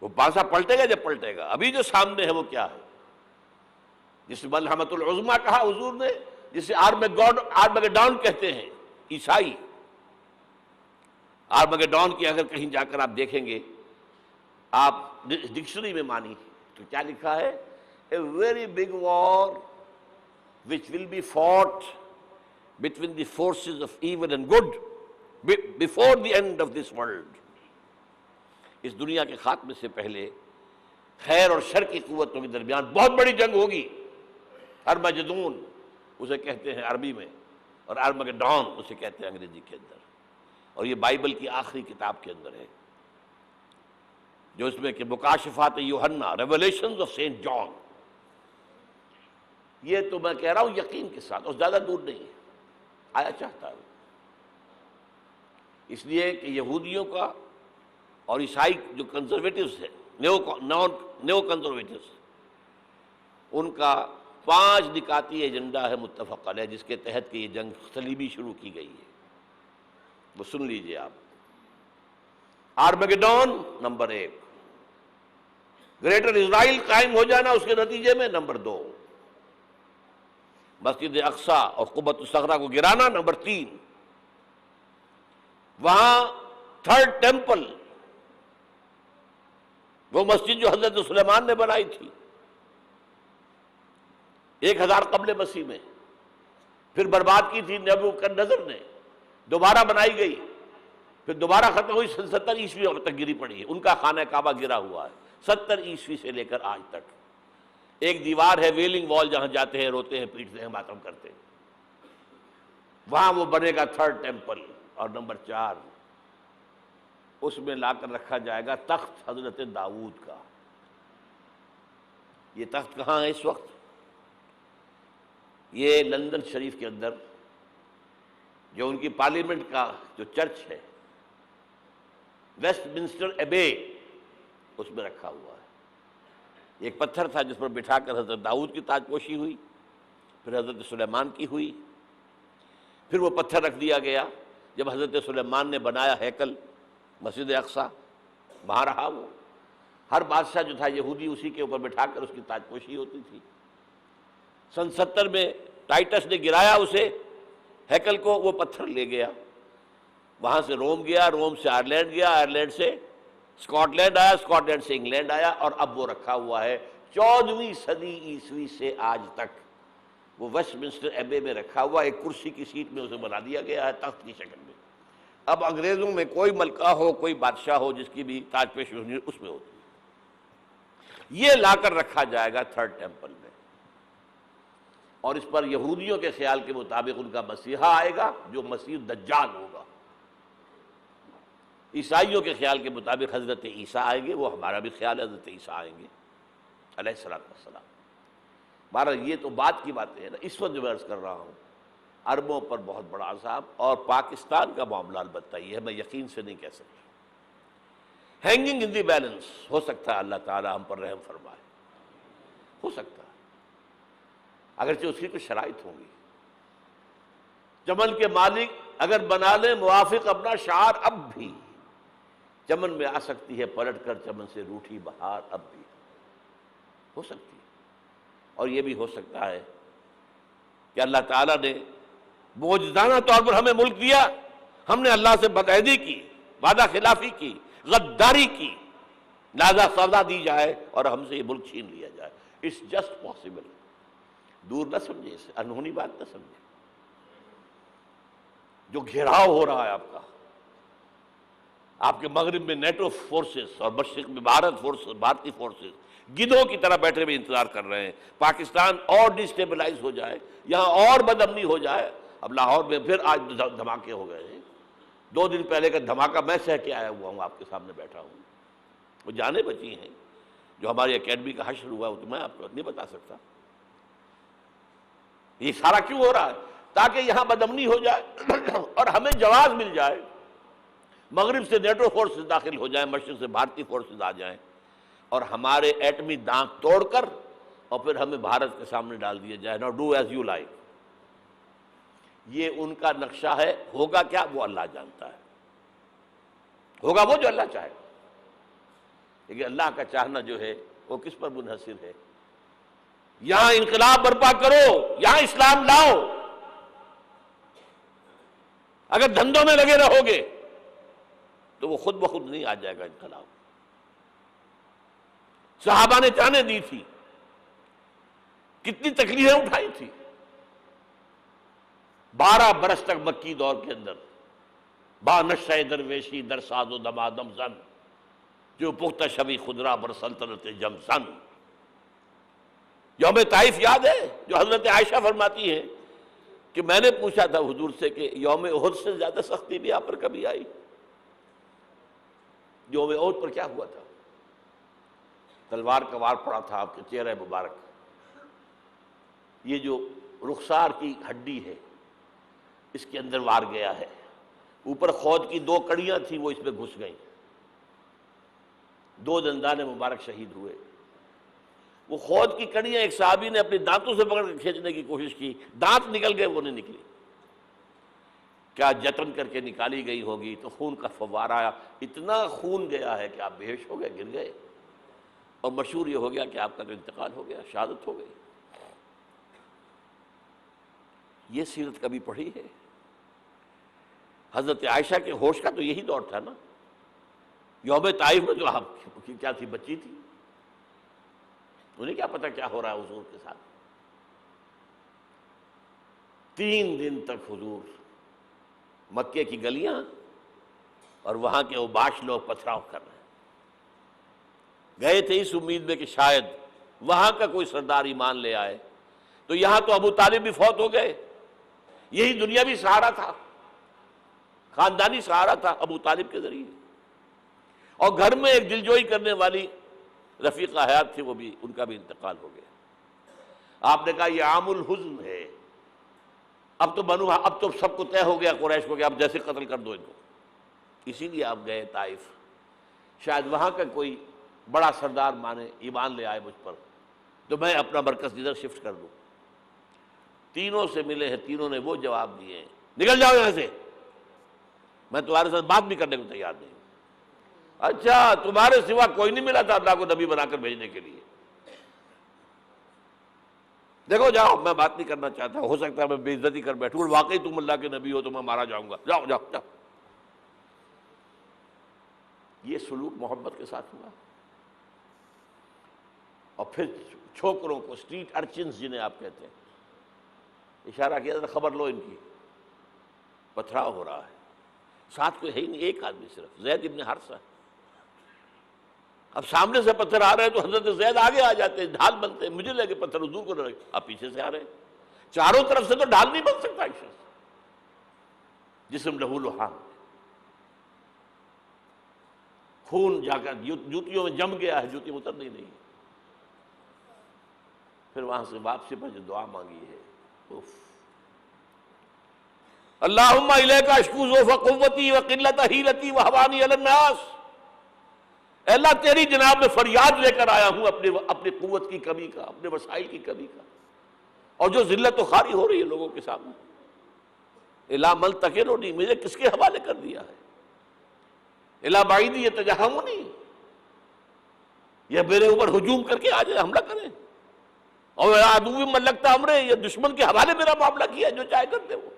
S1: وہ پاسا پلٹے گا جب پلٹے گا، ابھی جو سامنے ہے وہ کیا ہے؟ جس ملحمۃ العظمیٰ کہا حضور نے، جسے آرمگیڈون کہتے ہیں عیسائی۔ آرمگیڈون کی اگر کہیں جا کر آپ دیکھیں گے، آپ ڈکشنری میں مانی تو کیا لکھا ہے؟ A very big war which will be fought between the forces of evil and good before the end of this world۔ اس دنیا کے خاتمے سے پہلے خیر اور شر کی قوتوں کے درمیان بہت بڑی جنگ ہوگی۔ ارمجدون اسے کہتے ہیں عربی میں، اور ارمگیڈون اسے کہتے ہیں انگریزی کے اندر، اور یہ بائبل کی آخری کتاب کے اندر ہے، جو اس میں کہ مکاشفات یوحنا، ریولیشنز آف سینٹ جان۔ یہ تو میں کہہ رہا ہوں یقین کے ساتھ، اور زیادہ دور نہیں ہے، آیا چاہتا ہے۔ اس لیے کہ یہودیوں کا اور عیسائی جو کنزرویٹوز ہیں، نیو کنزرویٹوز، ان کا 5 نکاتی ایجنڈا ہے متفق علیہ، جس کے تحت کہ یہ جنگ صلیبی شروع کی گئی ہے۔ وہ سن لیجئے آپ۔ آرمگیڈون نمبر 1، گریٹر اسرائیل قائم ہو جانا اس کے نتیجے میں نمبر 2، مسجد اقصی اور قبۃ الصخرہ کو گرانا نمبر 3، وہاں تھرڈ ٹیمپل، وہ مسجد جو حضرت سلیمان نے بنائی تھی 1000 قبل مسیح میں، پھر برباد کی تھی نبوکدنضر نے، دوبارہ بنائی گئی، پھر دوبارہ ختم ہوئی 70 عیسوی تک گری پڑی ہے۔ ان کا خانہ کعبہ گرا ہوا ہے 70 عیسوی سے لے کر آج تک۔ ایک دیوار ہے ویلنگ وال، جہاں جاتے ہیں، روتے ہیں، پیٹتے ہیں، ماتم کرتے ہیں، وہاں وہ بنے گا تھرڈ ٹیمپل۔ اور نمبر 4، اس میں لا کر رکھا جائے گا تخت حضرت داؤد کا۔ یہ تخت کہاں ہے اس وقت؟ یہ لندن شریف کے اندر، جو ان کی پارلیمنٹ کا جو چرچ ہے، ویسٹ منسٹر ایبے، اس میں رکھا ہوا ہے۔ ایک پتھر تھا جس پر بٹھا کر حضرت داؤد کی تاج پوشی ہوئی، پھر حضرت سلیمان کی ہوئی، پھر وہ پتھر رکھ دیا گیا جب حضرت سلیمان نے بنایا ہیکل مسجد اقصی، وہاں رہا وہ۔ ہر بادشاہ جو تھا یہودی اسی کے اوپر بٹھا کر اس کی تاج پوشی ہوتی تھی۔ سن 70 میں ٹائٹس نے گرایا اسے، ہیکل کو، وہ پتھر لے گیا، وہاں سے روم گیا، روم سے آئرلینڈ گیا، آئرلینڈ سے اسکاٹ لینڈ آیا، اسکاٹ لینڈ سے انگلینڈ آیا، اور اب وہ رکھا ہوا ہے 14ویں صدی عیسوی سے آج تک۔ وہ ویسٹ منسٹر ایبے میں رکھا ہوا، ایک کرسی کی سیٹ میں اسے بنا دیا گیا ہے تخت کی شکل میں۔ اب انگریزوں میں کوئی ملکہ ہو، کوئی بادشاہ ہو جس کی بھی تاج پوشی ہونی، اس میں ہوتی ہے۔ یہ لا کر رکھا جائے گا تھرڈ ٹیمپل میں، اور اس پر یہودیوں کے خیال کے مطابق ان کا مسیحا آئے گا جو مسیح دجال ہوگا۔ عیسائیوں کے خیال کے مطابق حضرت عیسیٰ آئیں گے، وہ ہمارا بھی خیال ہے حضرت عیسیٰ آئیں گے علیہ السلام۔ بہرحال یہ تو بات کی باتیں ہیں نا، اس وقت جو میں عرض کر رہا ہوں عربوں پر بہت بڑا عذاب، اور پاکستان کا معاملہ البتہ یہ ہے، میں یقین سے نہیں کہہ سکتا۔ ہینگنگ ان دی بیلنس، ہو سکتا ہے اللہ تعالیٰ ہم پر رحم فرمائے، ہو سکتا ہے، اگرچہ اس کی کچھ شرائط ہوں گی۔ چمن کے مالک اگر بنا لیں موافق اپنا شعار، اب بھی چمن میں آ سکتی ہے پلٹ کر چمن سے روٹھی بہار، اب بھی ہو سکتی ہے۔ اور یہ بھی ہو سکتا ہے کہ اللہ تعالیٰ نے معجزانہ طور پر ہمیں ملک دیا، ہم نے اللہ سے بدعہدی کی، وعدہ خلافی کی، غداری کی، لہذا سزا دی جائے اور ہم سے یہ ملک چھین لیا جائے۔ اٹس جسٹ پاسبل، دور نہ سمجھے اسے، انہونی بات نہ سمجھے۔ جو گھیراؤ ہو رہا ہے آپ کا، آپ کے مغرب میں نیٹو فورسز اور مشرق میں بھارتی فورسز گدھوں کی طرح بیٹھے ہوئے انتظار کر رہے ہیں پاکستان اور ڈسٹیبلائز ہو جائے، یہاں اور بدامنی ہو جائے۔ اب لاہور میں پھر آج دھماکے ہو گئے ہیں، 2 دن پہلے کا دھماکہ میں سہ کے آیا ہوا ہوں، آپ کے سامنے بیٹھا ہوں۔ وہ جانیں بچی ہیں، جو ہماری اکیڈمی کا حشر ہوا، وہ تو میں آپ کو نہیں بتا سکتا۔ یہ سارا کیوں ہو رہا ہے؟ تاکہ یہاں بدامنی ہو جائے اور ہمیں جواز مل جائے، مغرب سے نیٹو فورسز داخل ہو جائیں، مشرق سے بھارتی فورسز آ جائیں، اور ہمارے ایٹمی دانت توڑ کر اور پھر ہمیں بھارت کے سامنے ڈال دیا جائے۔ Now do as you like۔ یہ ان کا نقشہ ہے، ہوگا کیا وہ اللہ جانتا ہے۔ ہوگا وہ جو اللہ چاہے گا، لیکن اللہ کا چاہنا جو ہے وہ کس پر منحصر ہے؟ یہاں انقلاب برپا کرو، یہاں اسلام لاؤ، اگر دھندوں میں لگے رہو گے تو وہ خود بخود نہیں آ جائے گا انقلاب۔ صحابہ نے جانیں دی تھی، کتنی تکلیفیں اٹھائی تھی، 12 برس تک مکی دور کے اندر با نشہ درویشی در ساز و دمادم زن، جو پختہ شبی خدرا بر سلطنت جم سن۔ یوم طائف یاد ہے جو حضرت عائشہ فرماتی ہے کہ میں نے پوچھا تھا حضور سے کہ یوم احد سے زیادہ سختی بھی آپ پر کبھی آئی؟ یوم احد پر کیا ہوا تھا؟ تلوار کا وار پڑا تھا آپ کے چہرہ مبارک، یہ جو رخسار کی ہڈی ہے اس کے اندر وار گیا ہے، اوپر خود کی 2 کڑیاں تھیں وہ اس میں گھس گئیں، 2 دندان مبارک شہید ہوئے۔ وہ خود کی کڑیاں ایک صحابی نے اپنے دانتوں سے پکڑ کر کھینچنے کی کوشش کی، دانت نکل گئے، وہ نہیں نکلی، کیا جتن کر کے نکالی گئی ہوگی تو خون کا فوارہ آیا، اتنا خون گیا ہے کہ آپ بے ہوش ہو گئے، گر گئے، اور مشہور یہ ہو گیا کہ آپ کا تو انتقال ہو گیا، شہادت ہو گئی۔ یہ سیرت کبھی پڑھی ہے؟ حضرت عائشہ کے ہوش کا تو یہی دور تھا نا، یوم طائف میں جو آپ کی کیا تھی، بچی تھی، انہیں کیا پتا کیا ہو رہا ہے حضور کے ساتھ۔ 3 دن تک حضور مکے کی گلیاں اور وہاں کے اوباش لوگ پتھراؤ کر رہے ہیں، گئے تھے اس امید میں کہ شاید وہاں کا کوئی سردار ایمان لے آئے، تو یہاں تو ابو طالب بھی فوت ہو گئے، یہی دنیاوی سہارا تھا، خاندانی سہارا تھا ابو طالب کے ذریعے، اور گھر میں ایک دلجوئی کرنے والی رفیقہ حیات تھی، وہ بھی، ان کا بھی انتقال ہو گیا۔ آپ نے کہا یہ عام الحزن ہے، اب تو سب کو طے ہو گیا قریش کو کہ اب جیسے قتل کر دو ان کو، اسی لیے آپ گئے طائف، شاید وہاں کا کوئی بڑا سردار مانے ایمان لے آئے مجھ پر تو میں اپنا مرکز ادھر شفٹ کر دوں۔ تینوں سے ملے ہیں، تینوں نے وہ جواب دیے ہیں، نکل جاؤ یہاں سے، میں تمہارے ساتھ بات بھی کرنے کو تیار نہیں ہوں۔ اچھا، تمہارے سوا کوئی نہیں ملا تھا اللہ کو نبی بنا کر بھیجنے کے لیے؟ دیکھو جاؤ، میں بات نہیں کرنا چاہتا، ہو سکتا ہے میں بے عزتی کر بیٹھوں، اور واقعی تم اللہ کے نبی ہو تو میں مارا جاؤں گا، جاؤ جاؤ جاؤ۔ یہ سلوک محبت کے ساتھ ہوا، اور پھر چھوکروں کو، اسٹریٹ ارچنز جنہیں آپ کہتے ہیں، اشارہ کیا تھا، خبر لو ان کی، پتھراؤ ہو رہا ہے، ساتھ کوئی ہے ہی نہیں، ایک آدمی صرف، زید ابن حارثہ۔ اب سامنے سے پتھر آ رہے ہیں تو حضرت زید آگے آ جاتے ہیں، ڈھال بنتے ہیں، مجھے لگے پتھر حضور کو لگے، آپ پیچھے سے آ رہے ہیں، چاروں طرف سے تو ڈھال نہیں بن سکتا ایک شخص، جسم لہو لہام، خون جا کر جوتیوں میں جم گیا ہے، جوتی اترنی نہیں۔ پھر وہاں سے واپسی پر جو دعا مانگی ہے، اوف، اللہم الیک اشکو ضعف قوتی وقلت حیلتی وہوانی علی الناس، اے اللہ تیری جناب میں فریاد لے کر آیا ہوں اپنی قوت کی کمی کا، اپنے وسائل کی کمی کا، اور جو ذلت و خواری ہو رہی ہے لوگوں کے سامنے، الا من تکلنی، مجھے کس کے حوالے کر دیا ہے، الا بعیدی یتجہمنی، یہ میرے اوپر ہجوم کر کے آ جائے، حملہ کریں، اور عدو من لگتا امرے، یہ دشمن کے حوالے میرا معاملہ کیا، جو چاہے کرتے وہ۔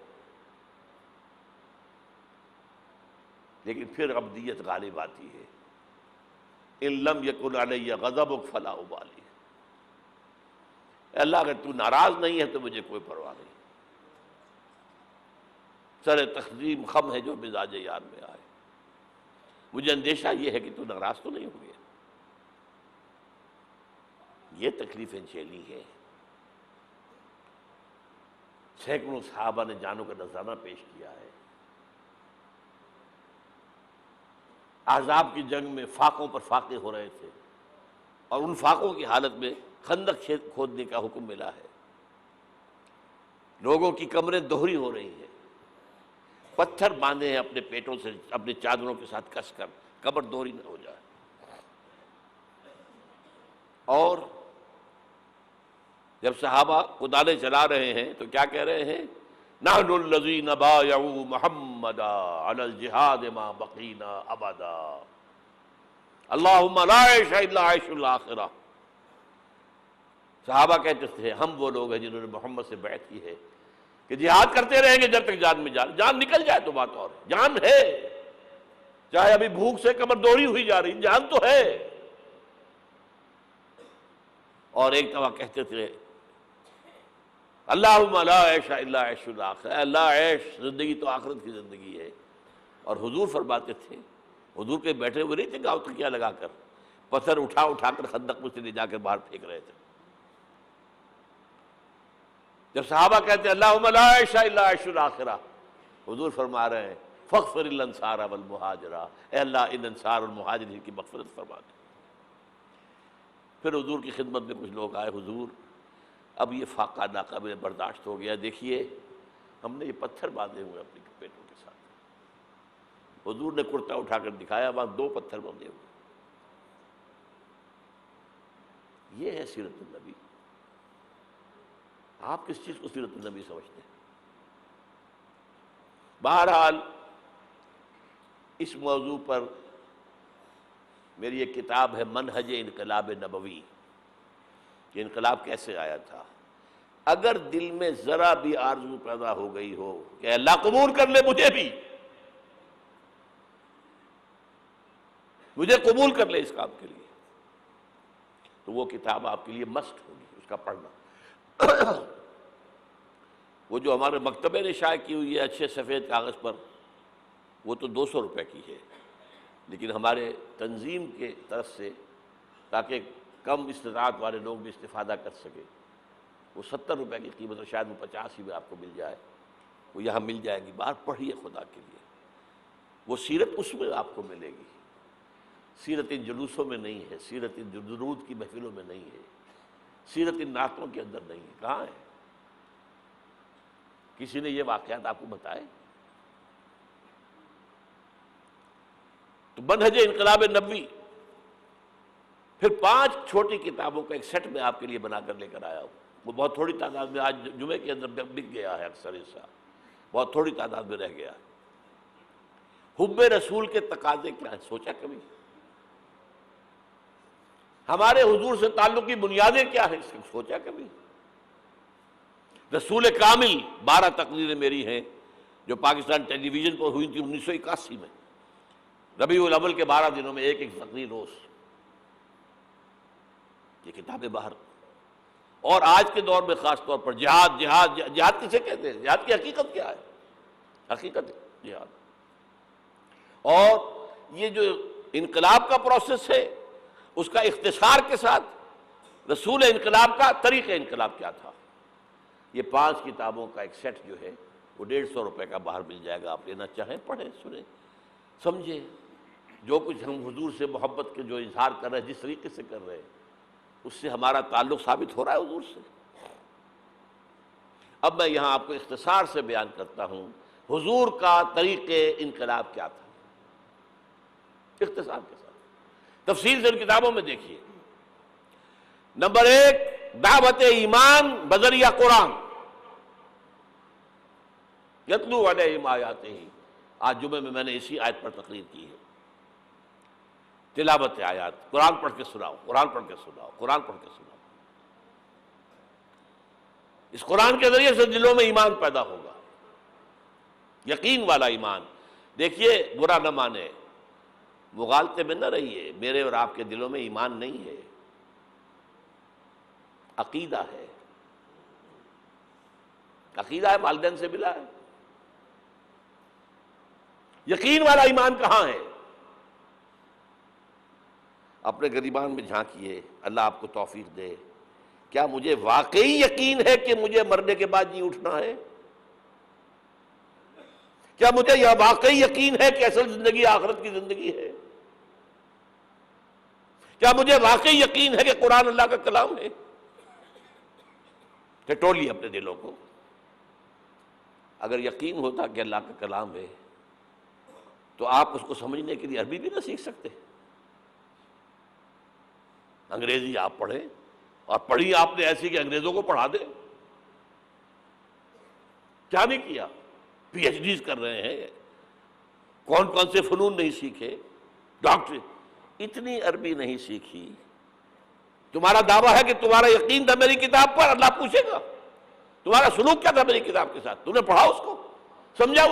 S1: لیکن پھر عبدیت غالب آتی ہے، ان لم یکن علی غضبک فلا ابالی، اے اللہ اگر تو ناراض نہیں ہے تو مجھے کوئی پرواہ نہیں، سر تقسیم خم ہے جو مزاج یار میں آئے، مجھے اندیشہ یہ ہے کہ تو ناراض تو نہیں ہو گیا۔ یہ تکلیفیں جھیلی ہے، سینکڑوں صحابہ نے جانوں کا نذرانہ پیش کیا ہے، احزاب کی جنگ میں فاقوں پر فاقے ہو رہے تھے، اور ان فاقوں کی حالت میں خندق کھودنے کا حکم ملا ہے، لوگوں کی کمریں دوہری ہو رہی ہیں، پتھر باندھے ہیں اپنے پیٹوں سے، اپنے چادروں کے ساتھ کس کر کمر دوہری نہ ہو جائے، اور جب صحابہ کدالیں چلا رہے ہیں تو کیا کہہ رہے ہیں، نحن الذین بایعوا محمدا علی الجہاد ما بقینا ابدا اللہم لا عیش الا عیش الاخرہ. صحابہ کہتے تھے ہم وہ لوگ ہیں جنہوں نے محمد سے بیعت کی ہے کہ جہاد کرتے رہیں گے جب تک جان میں جان نکل جائے تو بات اور ہے. جان ہے، چاہے ابھی بھوک سے کمر دوڑی ہوئی جا رہی، جان تو ہے. اور ایک دفعہ کہتے تھے اللہم لا عیش الا عیش الاخرہ، اللہ عیش زندگی تو آخرت کی زندگی ہے. اور حضور فرماتے تھے، حضور کے بیٹھے ہوئے نہیں تھے گاؤں تکیہ لگا کر، پتھر اٹھا اٹھا کر خندق میں سے لے جا کر باہر پھینک رہے تھے. جب صحابہ کہتے ہیں اللہم لا عیش الا عیش الاخرہ، حضور فرما رہے ہیں فاغفر الانصار والمہاجرہ، اے اللہ ان انصار اور مہاجرین کی مغفرت فرما دے. پھر حضور کی خدمت میں کچھ لوگ آئے، حضور اب یہ فاقہ ناقابل برداشت ہو گیا، دیکھیے ہم نے یہ پتھر باندھے ہوئے اپنے پیٹوں کے ساتھ. حضور نے کرتا اٹھا کر دکھایا، وہاں 2 پتھر باندھے ہوئے. یہ ہے سیرت النبی. آپ کس چیز کو سیرت النبی سمجھتے ہیں؟ بہرحال اس موضوع پر میری ایک کتاب ہے منہج انقلاب نبوی، کہ انقلاب کیسے آیا تھا. اگر دل میں ذرا بھی آرزو پیدا ہو گئی ہو کہ اللہ قبول کر لے مجھے قبول کر لے اس کام کے لیے، تو وہ کتاب آپ کے لیے مسٹ ہوگی اس کا پڑھنا. وہ جو ہمارے مکتبے نے شائع کی ہوئی ہے اچھے سفید کاغذ پر، وہ تو 200 روپے کی ہے، لیکن ہمارے تنظیم کے طرف سے تاکہ کم استطاعت والے لوگ بھی استفادہ کر سکے، وہ 70 روپے کی قیمت ہے، شاید وہ 50 ہی میں آپ کو مل جائے. وہ یہاں مل جائے گی. باہر پڑھیے خدا کے لیے. وہ سیرت اس میں آپ کو ملے گی، سیرت ان جلوسوں میں نہیں ہے، سیرت ان درود کی محفلوں میں نہیں ہے، سیرت ان نعتوں کے اندر نہیں ہے. کہاں ہے؟ کسی نے یہ واقعات آپ کو بتائے؟ تو منہج انقلاب نبوی. پھر 5 چھوٹی کتابوں کا ایک سیٹ میں آپ کے لیے بنا کر لے کر آیا ہوں. وہ بہت تھوڑی تعداد میں آج جمعے کے اندر بک گیا ہے، اکثر حصہ بہت تھوڑی تعداد میں رہ گیا. حب رسول کے تقاضے کیا ہیں؟ سوچا کبھی؟ ہمارے حضور سے تعلق کی بنیادیں کیا ہیں؟ سوچا کبھی؟ رسول کامل 12 تقریریں میری ہیں جو پاکستان ٹیلی ویژن پر ہوئی تھی 1981 میں، ربیع الاول کے 12 دنوں میں ایک تقریر روز. یہ کتابیں باہر. اور آج کے دور میں خاص طور پر جہاد کسے کہتے ہیں؟ جہاد کی حقیقت کیا ہے؟ حقیقت جہاد. اور یہ جو انقلاب کا پروسیس ہے اس کا اختصار کے ساتھ رسول انقلاب کا طریق انقلاب کیا تھا. یہ 5 کتابوں کا ایک سیٹ جو ہے وہ 150 روپے کا باہر مل جائے گا. آپ لینا چاہیں پڑھیں، سنیں، سمجھیں. جو کچھ ہم حضور سے محبت کے جو اظہار کر رہے ہیں، جس طریقے سے کر رہے ہیں، اس سے ہمارا تعلق ثابت ہو رہا ہے حضور سے. اب میں یہاں آپ کو اختصار سے بیان کرتا ہوں حضور کا طریق انقلاب کیا تھا، اختصار کے ساتھ. تفصیل سے ان کتابوں میں دیکھیے. نمبر 1، دعوت ایمان بذریعہ قرآن. یتلو علیہم آیاتہ. آج جمعے میں میں نے اسی آیت پر تقریر کی ہے. تلاوت آیات، قرآن پڑھ کے سناؤ، قرآن پڑھ کے سناؤ، قرآن پڑھ کے سناؤ. اس قرآن کے ذریعے سے دلوں میں ایمان پیدا ہوگا، یقین والا ایمان. دیکھیے برا نہ مانے، مغالطے میں نہ رہیے. میرے اور آپ کے دلوں میں ایمان نہیں ہے، عقیدہ ہے. عقیدہ ہے، والدین سے ملا ہے. یقین والا ایمان کہاں ہے؟ اپنے گریبان میں جھانکیے، اللہ آپ کو توفیق دے. کیا مجھے واقعی یقین ہے کہ مجھے مرنے کے بعد جی اٹھنا ہے؟ کیا مجھے یہ واقعی یقین ہے کہ اصل زندگی آخرت کی زندگی ہے؟ کیا مجھے واقعی یقین ہے کہ قرآن اللہ کا کلام ہے؟ ٹٹولیے اپنے دلوں کو. اگر یقین ہوتا کہ اللہ کا کلام ہے تو آپ اس کو سمجھنے کے لیے عربی بھی نہ سیکھ سکتے. انگریزی آپ پڑھیں، اور پڑھی آپ نے ایسی کہ انگریزوں کو پڑھا دیں. کیا نہیں کیا، پی ایچ ڈیز کر رہے ہیں، کون کون سے فنون نہیں سیکھے، ڈاکٹر، اتنی عربی نہیں سیکھی۔ تمہارا دعویٰ ہے کہ تمہارا یقین تھا میری کتاب پر، اللہ پوچھے گا تمہارا سلوک کیا تھا میری کتاب کے ساتھ، تم نے پڑھا اس کو، سمجھا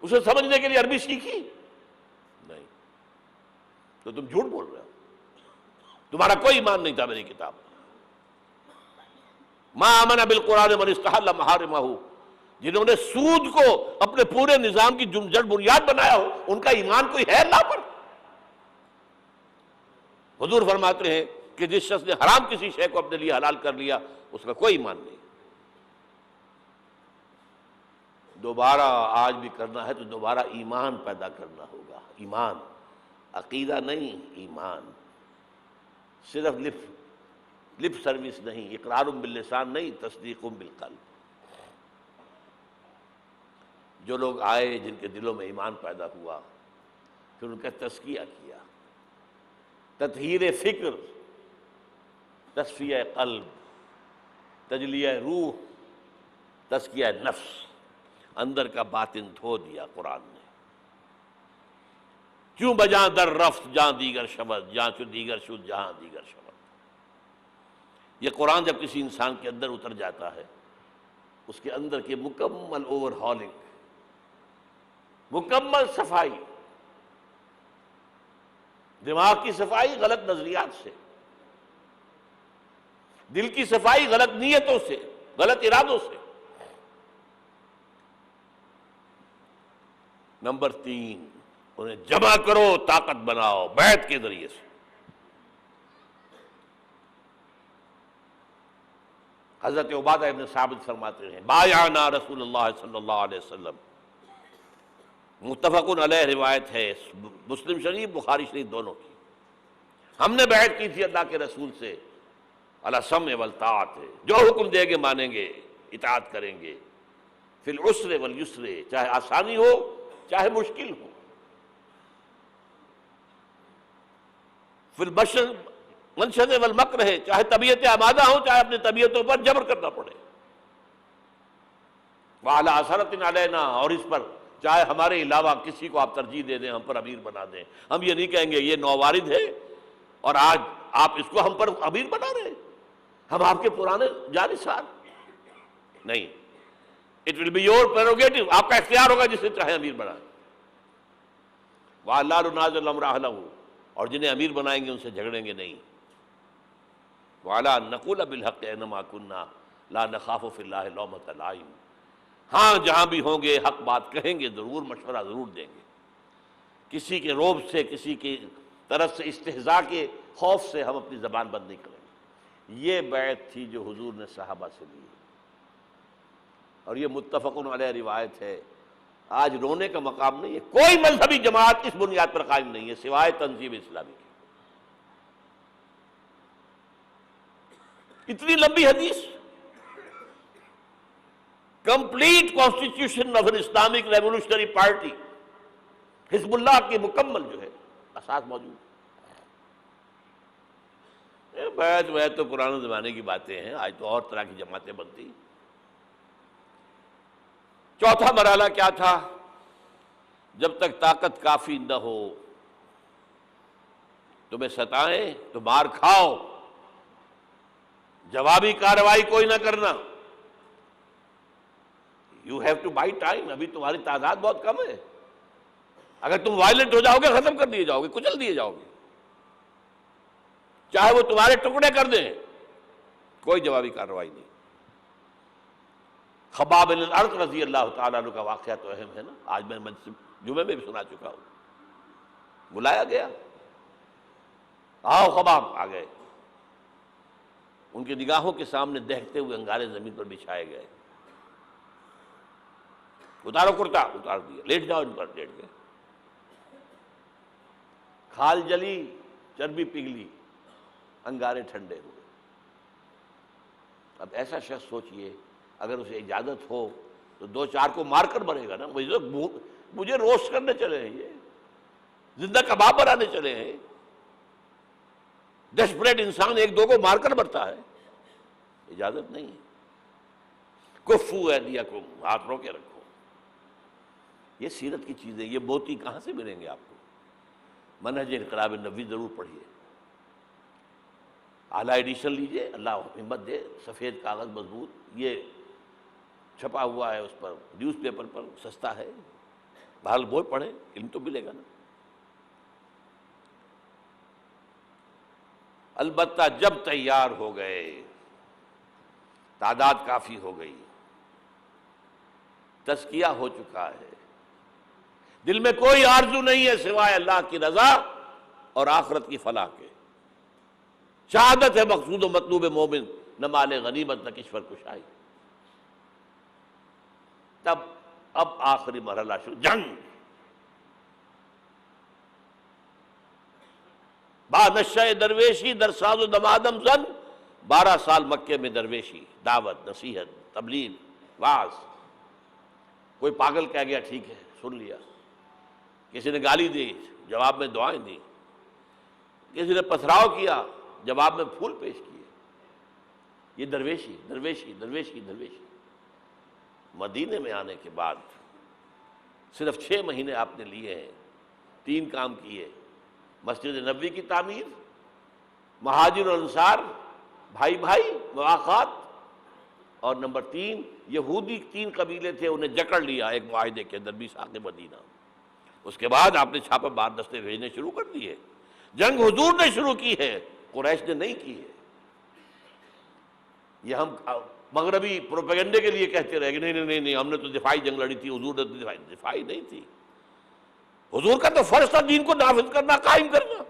S1: اسے سمجھنے کے لیے عربی سیکھی نہیں، تو تم جھوٹ بول رہے ہو، تمہارا کوئی ایمان نہیں تھا میری کتاب پر۔ ما آمن بالقرآن من استحل محارمہ، جنہوں نے سود کو اپنے پورے نظام کی جڑ بنیاد بنایا ہو، ان کا ایمان کوئی ہے اللہ پر؟ حضور فرماتے ہیں کہ جس شخص نے حرام کسی شے کو اپنے لیے حلال کر لیا، اس کا کوئی ایمان نہیں۔ دوبارہ آج بھی کرنا ہے تو دوبارہ ایمان پیدا کرنا ہوگا، ایمان، عقیدہ نہیں، ایمان، صرف لپ سروس نہیں، اقرار باللسان نہیں، تصدیق بالقلب۔ جو لوگ آئے جن کے دلوں میں ایمان پیدا ہوا، پھر ان کا تزکیہ کیا، تطہیر فکر، تصفیہ قلب، تجلیہ روح، تزکیہ نفس، اندر کا باطن دھو دیا قرآن نے۔ کیوں بجاں در رفت جہاں دیگر شبد، جہاں چو دیگر شد جہاں دیگر شبد۔ یہ قرآن جب کسی انسان کے اندر اتر جاتا ہے، اس کے اندر کے مکمل اوور ہالنگ، مکمل صفائی، دماغ کی صفائی غلط نظریات سے، دل کی صفائی غلط نیتوں سے، غلط ارادوں سے۔ نمبر 3، انہیں جمع کرو، طاقت بناؤ بیعت کے ذریعے سے۔ حضرت عبادہ ابن ثابت فرماتے ہیں بایعنا رسول اللہ صلی اللہ علیہ وسلم، متفق علیہ روایت ہے، مسلم شریف بخاری شریف دونوں کی، ہم نے بیعت کی تھی اللہ کے رسول سے، علی السمع والطاعت، جو حکم دے گے مانیں گے، اطاعت کریں گے، فی العسر والیسر، چاہے آسانی ہو چاہے مشکل ہو، فی البشر منشد والمکر، چاہے طبیعتیں آمادہ ہوں چاہے اپنی طبیعتوں پر جبر کرنا پڑے، وعلی اثرۃ علینا، اور اس پر چاہے ہمارے علاوہ کسی کو آپ ترجیح دے دیں، ہم پر امیر بنا دیں، ہم یہ نہیں کہیں گے یہ نووارد ہے اور آج آپ اس کو ہم پر امیر بنا رہے ہیں، ہم آپ کے پرانے جانثار نہیں، it will be your prerogative, آپ کا اختیار ہوگا جسے چاہے امیر بنائیں، وَلَا نُنَازِعُ الْأَمْرَ أَهْلَهُ، اور جنہیں امیر بنائیں گے ان سے جھگڑیں گے نہیں، وَعَلَىٰ أَن نَقُولَ بِالْحَقِّ أَيْنَمَا كُنَّا لَا نَخَافُ فِي اللَّهِ لَوْمَةَ لَائِمٍ، ہاں جہاں بھی ہوں گے حق بات کہیں گے، ضرور مشورہ ضرور دیں گے، کسی کے روب سے، کسی کی طرف سے استہزاء کے خوف سے ہم اپنی زبان بند نہیں کریں گے۔ یہ بیعت تھی جو حضور نے صحابہ سے لی، اور یہ متفق علیہ روایت ہے۔ آج رونے کا مقام نہیں ہے، کوئی مذہبی جماعت اس بنیاد پر قائم نہیں ہے سوائے تنظیم اسلامی کی۔ اتنی لمبی حدیث، complete constitution of an Islamic revolutionary party, حزب اللہ کی مکمل جو ہے اساس موجود۔ بیعت تو پرانے زمانے کی باتیں ہیں، آج تو اور طرح کی جماعتیں بنتی۔ چوتھا مرحلہ کیا تھا؟ جب تک طاقت کافی نہ ہو، تمہیں ستائیں تو مار کھاؤ، جوابی کارروائی کوئی نہ کرنا، you have to buy time, ابھی تمہاری تعداد بہت کم ہے، اگر تم وائلنٹ ہو جاؤ گے ختم کر دیے جاؤ گے، کچل دیے جاؤ گے، چاہے وہ تمہارے ٹکڑے کر دیں، کوئی جوابی کارروائی نہیں۔ خباب بن الارت رضی اللہ تعالیٰ عنہ کا واقعہ تو اہم ہے نا، آج میں جمعے میں بھی سنا چکا ہوں۔ بلایا گیا، آؤ خباب، آ گئے، ان کی نگاہوں کے سامنے دہتے ہوئے انگارے زمین پر بچھائے گئے، اتارو کرتا، اتار دیا، لیٹ جاؤ ان پر، لیٹ گئے، کھال جلی، چربی پگھلی، انگارے ٹھنڈے ہوئے۔ اب ایسا شخص سوچئے اگر اسے اجازت ہو تو دو چار کو مار کر مرے گا نا، مجھے روسٹ کرنے چلے ہیں، یہ زندہ کباب بنانے چلے ہیں، ڈیسپریٹ انسان ایک دو کو مار کر مرتا ہے، اجازت نہیں ہے۔ کفوا ایدیکم، ہاتھ رو کے رکھو۔ یہ سیرت کی چیزیں، یہ موتی کہاں سے ملیں گے آپ کو؟ منہج انقلاب نبوی ضرور پڑھیے، اعلیٰ ایڈیشن لیجئے، اللہ ہمت دے، سفید کاغذ مضبوط، یہ چھپا ہوا ہے اس پر، نیوز پیپر پر سستا ہے، بہرحال وہ پڑھیں، علم تو ملے گا نا۔ البتہ جب تیار ہو گئے، تعداد کافی ہو گئی، تزکیہ ہو چکا ہے، دل میں کوئی آرزو نہیں ہے سوائے اللہ کی رضا اور آخرت کی فلاح کے، شہادت ہے مقصود و مطلوب مومن، نہ مال غنیمت نہ کشور کشائی، تب اب آخری مرحلہ شروع، جنگ۔ با نشہ درویشی در ساز و دمادم زن، 12 سال مکے میں درویشی، دعوت، نصیحت، تبلیغ، وعظ۔ کوئی پاگل کہہ گیا ٹھیک ہے سن لیا، کسی نے گالی دی جواب میں دعائیں دی، کسی نے پتھراؤ کیا جواب میں پھول پیش کیے۔ یہ درویشی درویشی درویشی درویشی۔ مدینے میں آنے کے بعد صرف 6 مہینے آپ نے لیے ہیں، 3 کام کیے: مسجد نبوی کی تعمیر، مہاجر اور انصار بھائی بھائی مواخات، اور نمبر 3 یہودی 3 قبیلے تھے انہیں جکڑ لیا ایک معاہدے کے اندر، میثاق مدینہ۔ اس کے بعد آپ نے چھاپہ مار دستے بھیجنے شروع کر دیے۔ جنگ حضور نے شروع کی ہے، قریش نے نہیں کی ہے۔ یہ ہم مغربی پروپیگنڈے کے لیے کہتے رہے کہ نہیں نہیں نہیں، ہم نے تو دفاعی جنگ لڑی تھی، حضور نے تو دفاعی نہیں تھی۔ حضور کا تو فرض تھا دین کو نافذ کرنا، قائم کرنا،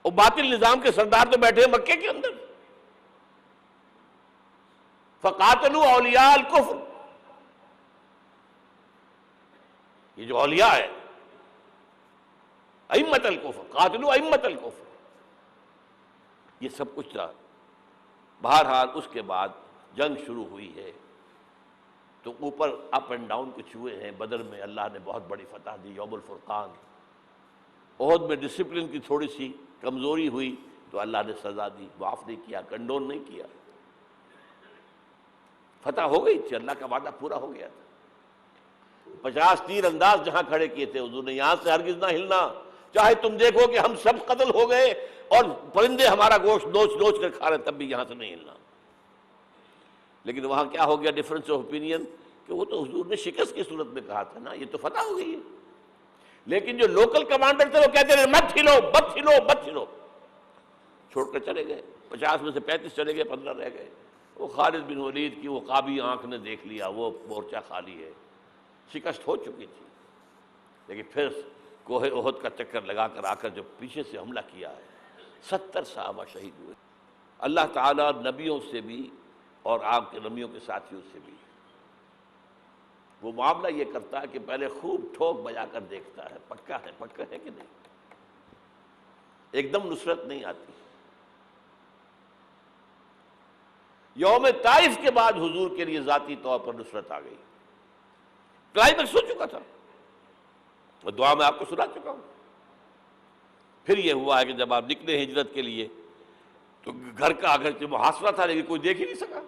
S1: اور باطل نظام کے سردار تو بیٹھے ہیں مکے کے اندر۔ فقاتلوا اولیاء الکفر، یہ جو اولیاء ہے، ائمۃ الکفر، قاتلوا ائمۃ الکفر، یہ سب کچھ تھا۔ بہرحال اس کے بعد جنگ شروع ہوئی ہے تو اوپر اپ اینڈ ڈاؤن کچھ ہوئے ہیں۔ بدر میں اللہ نے بہت بڑی فتح دی، یوم الفرقان۔ احد میں ڈسپلن کی تھوڑی سی کمزوری ہوئی تو اللہ نے سزا دی، معاف نہیں کیا، کنڈون نہیں کیا۔ فتح ہو گئی تھی، اللہ کا وعدہ پورا ہو گیا تھا۔ 50 تیر انداز جہاں کھڑے کیے تھے حضور نے، یہاں سے ہرگز نہ ہلنا، چاہے تم دیکھو کہ ہم سب قتل ہو گئے اور پرندے ہمارا گوشت نوچ نوچ کر کھا رہے، تب بھی یہاں سے نہیں ہلنا۔ لیکن وہاں کیا ہو گیا ڈفرنس آف اوپینین، کہ وہ تو حضور نے شکست کی صورت میں کہا تھا نا، یہ تو فتح ہو گئی ہے۔ لیکن جو لوکل کمانڈر تھے وہ کہتے رہے مت ہلو مت ہلو مت ہلو، چھوڑ کر چلے گئے۔ 50 میں سے 35 چلے گئے، 15 رہ گئے۔ وہ خالد بن ولید کی وہ قابی آنکھ نے دیکھ لیا، وہ مورچہ خالی ہے، شکست ہو چکی تھی۔ لیکن پھر کوہ احد کا چکر لگا کر آ کر جب پیچھے سے حملہ کیا ہے، 70 صحابہ شہید ہوئے۔ اللہ تعالیٰ نبیوں سے بھی اور آپ کے نبیوں کے ساتھیوں سے بھی وہ معاملہ یہ کرتا ہے کہ پہلے خوب ٹھوک بجا کر دیکھتا ہے پکا ہے کہ نہیں۔ ایک دم نصرت نہیں آتی۔ یوم طائف کے بعد حضور کے لیے ذاتی طور پر نصرت آ گئی۔ کلائمیکس ہو چکا تھا، اور دعا میں آپ کو سنا چکا ہوں۔ پھر یہ ہوا ہے کہ جب آپ نکلے ہجرت کے لیے تو گھر کا اگرچہ محاصرہ تھا لیکن کوئی دیکھ ہی نہیں سکا،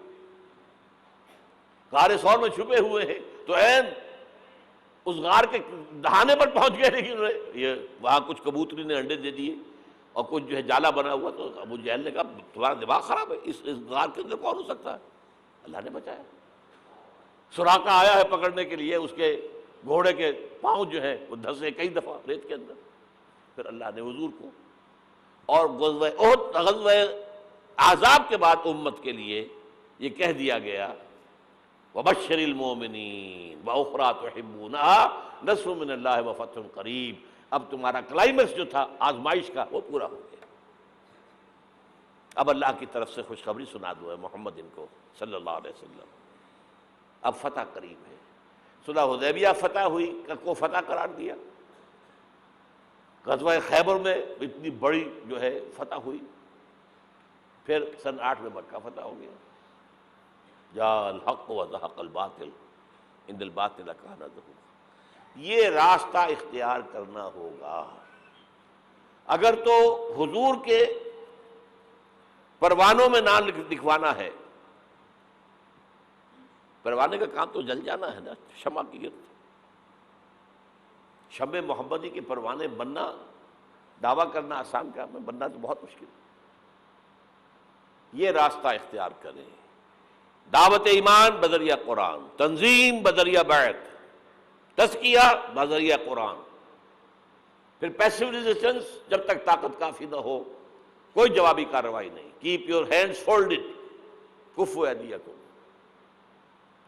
S1: غار ثور میں چھپے ہوئے ہیں تو عین اس غار کے دہانے پر پہنچ گئے، لیکن یہ وہاں کچھ کبوتری نے انڈے دے دیے اور کچھ جو ہے جالا بنا ہوا، تو ابو جہل نے کہا تمہارا دماغ خراب ہے، اس غار کے اندر کون ہو سکتا ہے؟ اللہ نے بچایا۔ سراقہ آیا ہے پکڑنے کے لیے، اس کے گھوڑے کے پاؤں جو ہیں وہ دھسے کئی دفعہ ریت کے اندر، پھر اللہ نے حضور کو، اور غزوہ احد، غزوہ احزاب کے بعد امت کے لیے یہ کہہ دیا گیا وَبَشِّرِ الْمُؤْمِنِينَ وَأُخْرَىٰ تُحِبُّونَهَا نَصْرٌ مِّنَ اللَّهِ وَفَتْحٌ قَرِيبٌ۔ اب تمہارا کلائمیکس جو تھا آزمائش کا وہ پورا ہو گیا۔ اب اللہ کی طرف سے خوشخبری سنا دو ہے محمد ان کو صلی اللہ علیہ وسلم، اب فتح قریب ہے۔ صلح حدیبیہ فتح ہوئی، کو فتح قرار دیا۔ غزوہ خیبر میں اتنی بڑی جو ہے فتح ہوئی، پھر سن 8 میں مکہ فتح ہو گیا۔ جاء الحق وزهق الباطل ان الباطل کان زہوقا۔ یہ راستہ اختیار کرنا ہوگا۔ اگر تو حضور کے پروانوں میں نام لکھوانا ہے پروانے کا کام تو جل جانا ہے نا شمع کی گرد. شمع محمدی کے پروانے بننا، دعویٰ کرنا آسان کام ہے، بننا تو بہت مشکل ہے. یہ راستہ اختیار کریں، دعوت ایمان بذریعہ قرآن، تنظیم بذریعہ بیعت، تزکیہ بذریعہ قرآن. پھر پیسو ریزسٹنس، جب تک طاقت کافی نہ ہو کوئی جوابی کارروائی نہیں. کیپ یور ہینڈز فولڈڈ، کفو ایدیکم.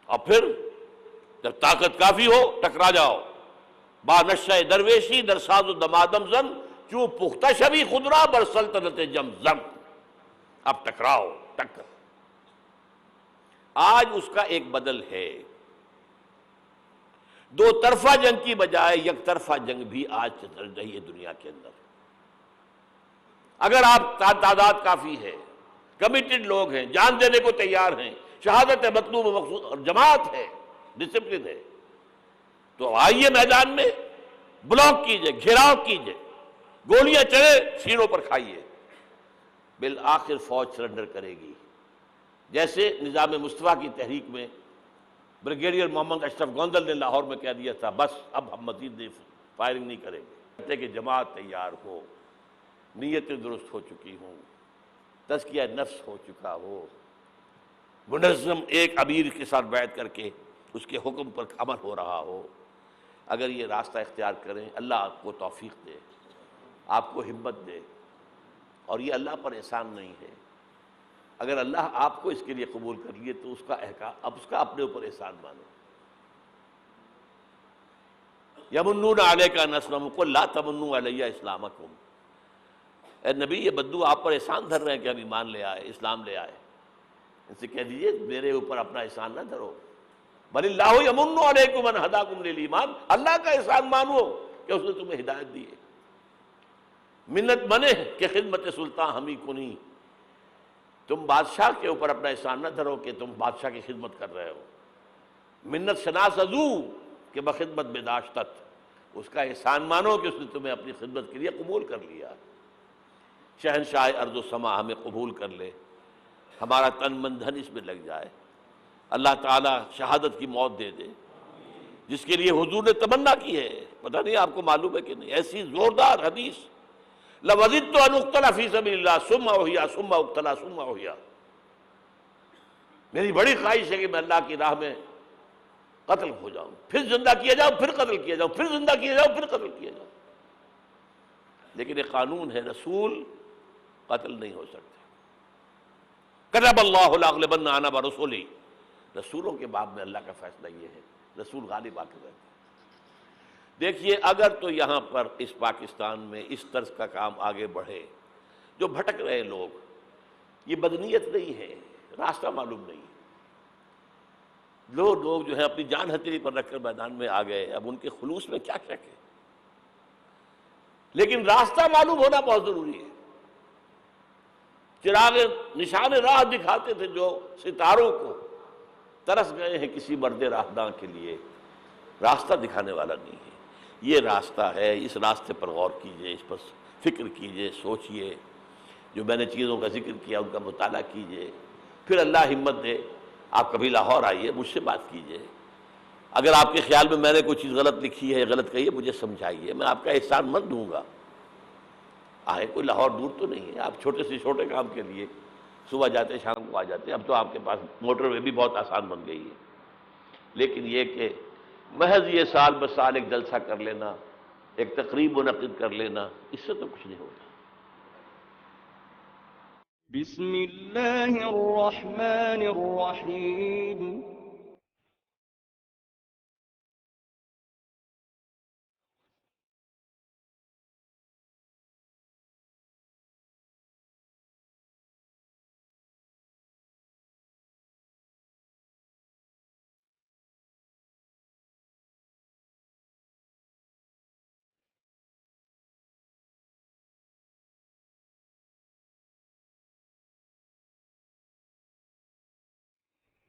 S1: اور پھر جب طاقت کافی ہو ٹکرا جاؤ. با نشہ درویشی در ساز و دمادم زن، چوں پختہ شبی خدرا بر سلطنت جمزم. اب ٹکراؤ، ٹکر. آج اس کا ایک بدل ہے. دو طرفہ جنگ کی بجائے یک طرفہ جنگ بھی آج چل رہی ہے دنیا کے اندر. اگر آپ تعداد کافی ہے، کمیٹڈ لوگ ہیں، جان دینے کو تیار ہیں، شہادت ہے مطلوب و مقصود، اور جماعت ہے، ڈسپلن ہے، تو آئیے میدان میں، بلاک کیجئے، گھیراؤ کیجئے، گولیاں چلے سینوں پر کھائیے. بالآخر فوج سرنڈر کرے گی. جیسے نظام مصطفیٰ کی تحریک میں بریگیڈیئر محمد اشرف گوندل نے لاہور میں کہہ دیا تھا بس اب ہم مزید فائرنگ نہیں کریں گے. کہ جماعت تیار ہو، نیتیں درست ہو چکی ہوں، تزکیہ نفس ہو چکا ہو، منظم ایک امیر کے ساتھ بیعت کر کے اس کے حکم پر عمل ہو رہا ہو. اگر یہ راستہ اختیار کریں، اللہ آپ کو توفیق دے، آپ کو ہمت دے. اور یہ اللہ پر احسان نہیں ہے. اگر اللہ آپ کو اس کے لیے قبول کر لیے تو اس کا احکام، اب اس کا اپنے اوپر احسان مانو. یمنون علیک ان اسلموا قل لا تمنوا علی اسلامکم. اے نبی، یہ بدو آپ پر احسان دھر رہے ہیں کہ ہم ایمان لے آئے، اسلام لے آئے. ان سے کہہ دیجئے میرے اوپر اپنا احسان نہ دھرو. بل اللہ یمن علیکم ان ہداکم للایمان. اللہ کا احسان مانو کہ اس نے تمہیں ہدایت دی ہے. منت منع کہ خدمت سلطان ہمیں کنی. تم بادشاہ کے اوپر اپنا احسان نہ دھرو کہ تم بادشاہ کی خدمت کر رہے ہو. منت شناس ازو کہ بخدمت بداشتت. اس کا احسان مانو کہ اس نے تمہیں اپنی خدمت کے لیے قبول کر لیا. شہنشاہ ارض و سما ہمیں قبول کر لے، ہمارا تن من دھن اس میں لگ جائے. اللہ تعالیٰ شہادت کی موت دے دے جس کے لیے حضور نے تمنا کی ہے. پتہ نہیں آپ کو معلوم ہے کہ نہیں، ایسی زوردار حدیث، لَوَزِدْتُ أَنْ أُقْتَلَ فِي سَبِيلِ اللَّهِ ثُمَّ أُحْيَا ثُمَّ أُقْتَلَ ثُمَّ أُحْيَا. میری بڑی خواہش ہے کہ میں اللہ کی راہ میں قتل ہو جاؤں، پھر زندہ کیا جاؤں، پھر قتل کیا جاؤں، پھر زندہ کیا جاؤں، پھر قتل کیا جاؤں. لیکن ایک قانون ہے، رسول قتل نہیں ہو سکتے. کتب اللہ لأغلبن انا ورسلی. رسولوں کے باب میں اللہ کا فیصلہ یہ ہے، رسول غالب آ کے رہتے ہیں. دیکھیے اگر تو یہاں پر اس پاکستان میں اس طرز کا کام آگے بڑھے، جو بھٹک رہے لوگ، یہ بدنیت نہیں ہے، راستہ معلوم نہیں. لوگ جو ہیں اپنی جان ہتھیلی پر رکھ کر میدان میں آ گئے، اب ان کے خلوص میں کیا شک ہے. لیکن راستہ معلوم ہونا بہت ضروری ہے. چراغ نشان راہ دکھاتے تھے جو ستاروں کو، ترس گئے ہیں کسی مرد راہداں کے لیے. راستہ دکھانے والا نہیں ہے، یہ راستہ ہے. اس راستے پر غور کیجئے، اس پر فکر کیجئے، سوچئے. جو میں نے چیزوں کا ذکر کیا ان کا مطالعہ کیجئے. پھر اللہ ہمت دے، آپ کبھی لاہور آئیے، مجھ سے بات کیجئے. اگر آپ کے خیال میں نے کوئی چیز غلط لکھی ہے، غلط کہی ہے، مجھے سمجھائیے، میں آپ کا احسان مند دوں گا. آئے، کوئی لاہور دور تو نہیں ہے. آپ چھوٹے سے چھوٹے کام کے لیے صبح جاتے شام کو آ جاتے. اب تو آپ کے پاس موٹر وے بھی بہت آسان بن گئی ہے. لیکن یہ کہ محض یہ سال بسال ایک جلسہ کر لینا، ایک تقریب منعقد کر لینا، اس سے تو کچھ نہیں ہوتا.
S2: بسم اللہ الرحمن الرحیم.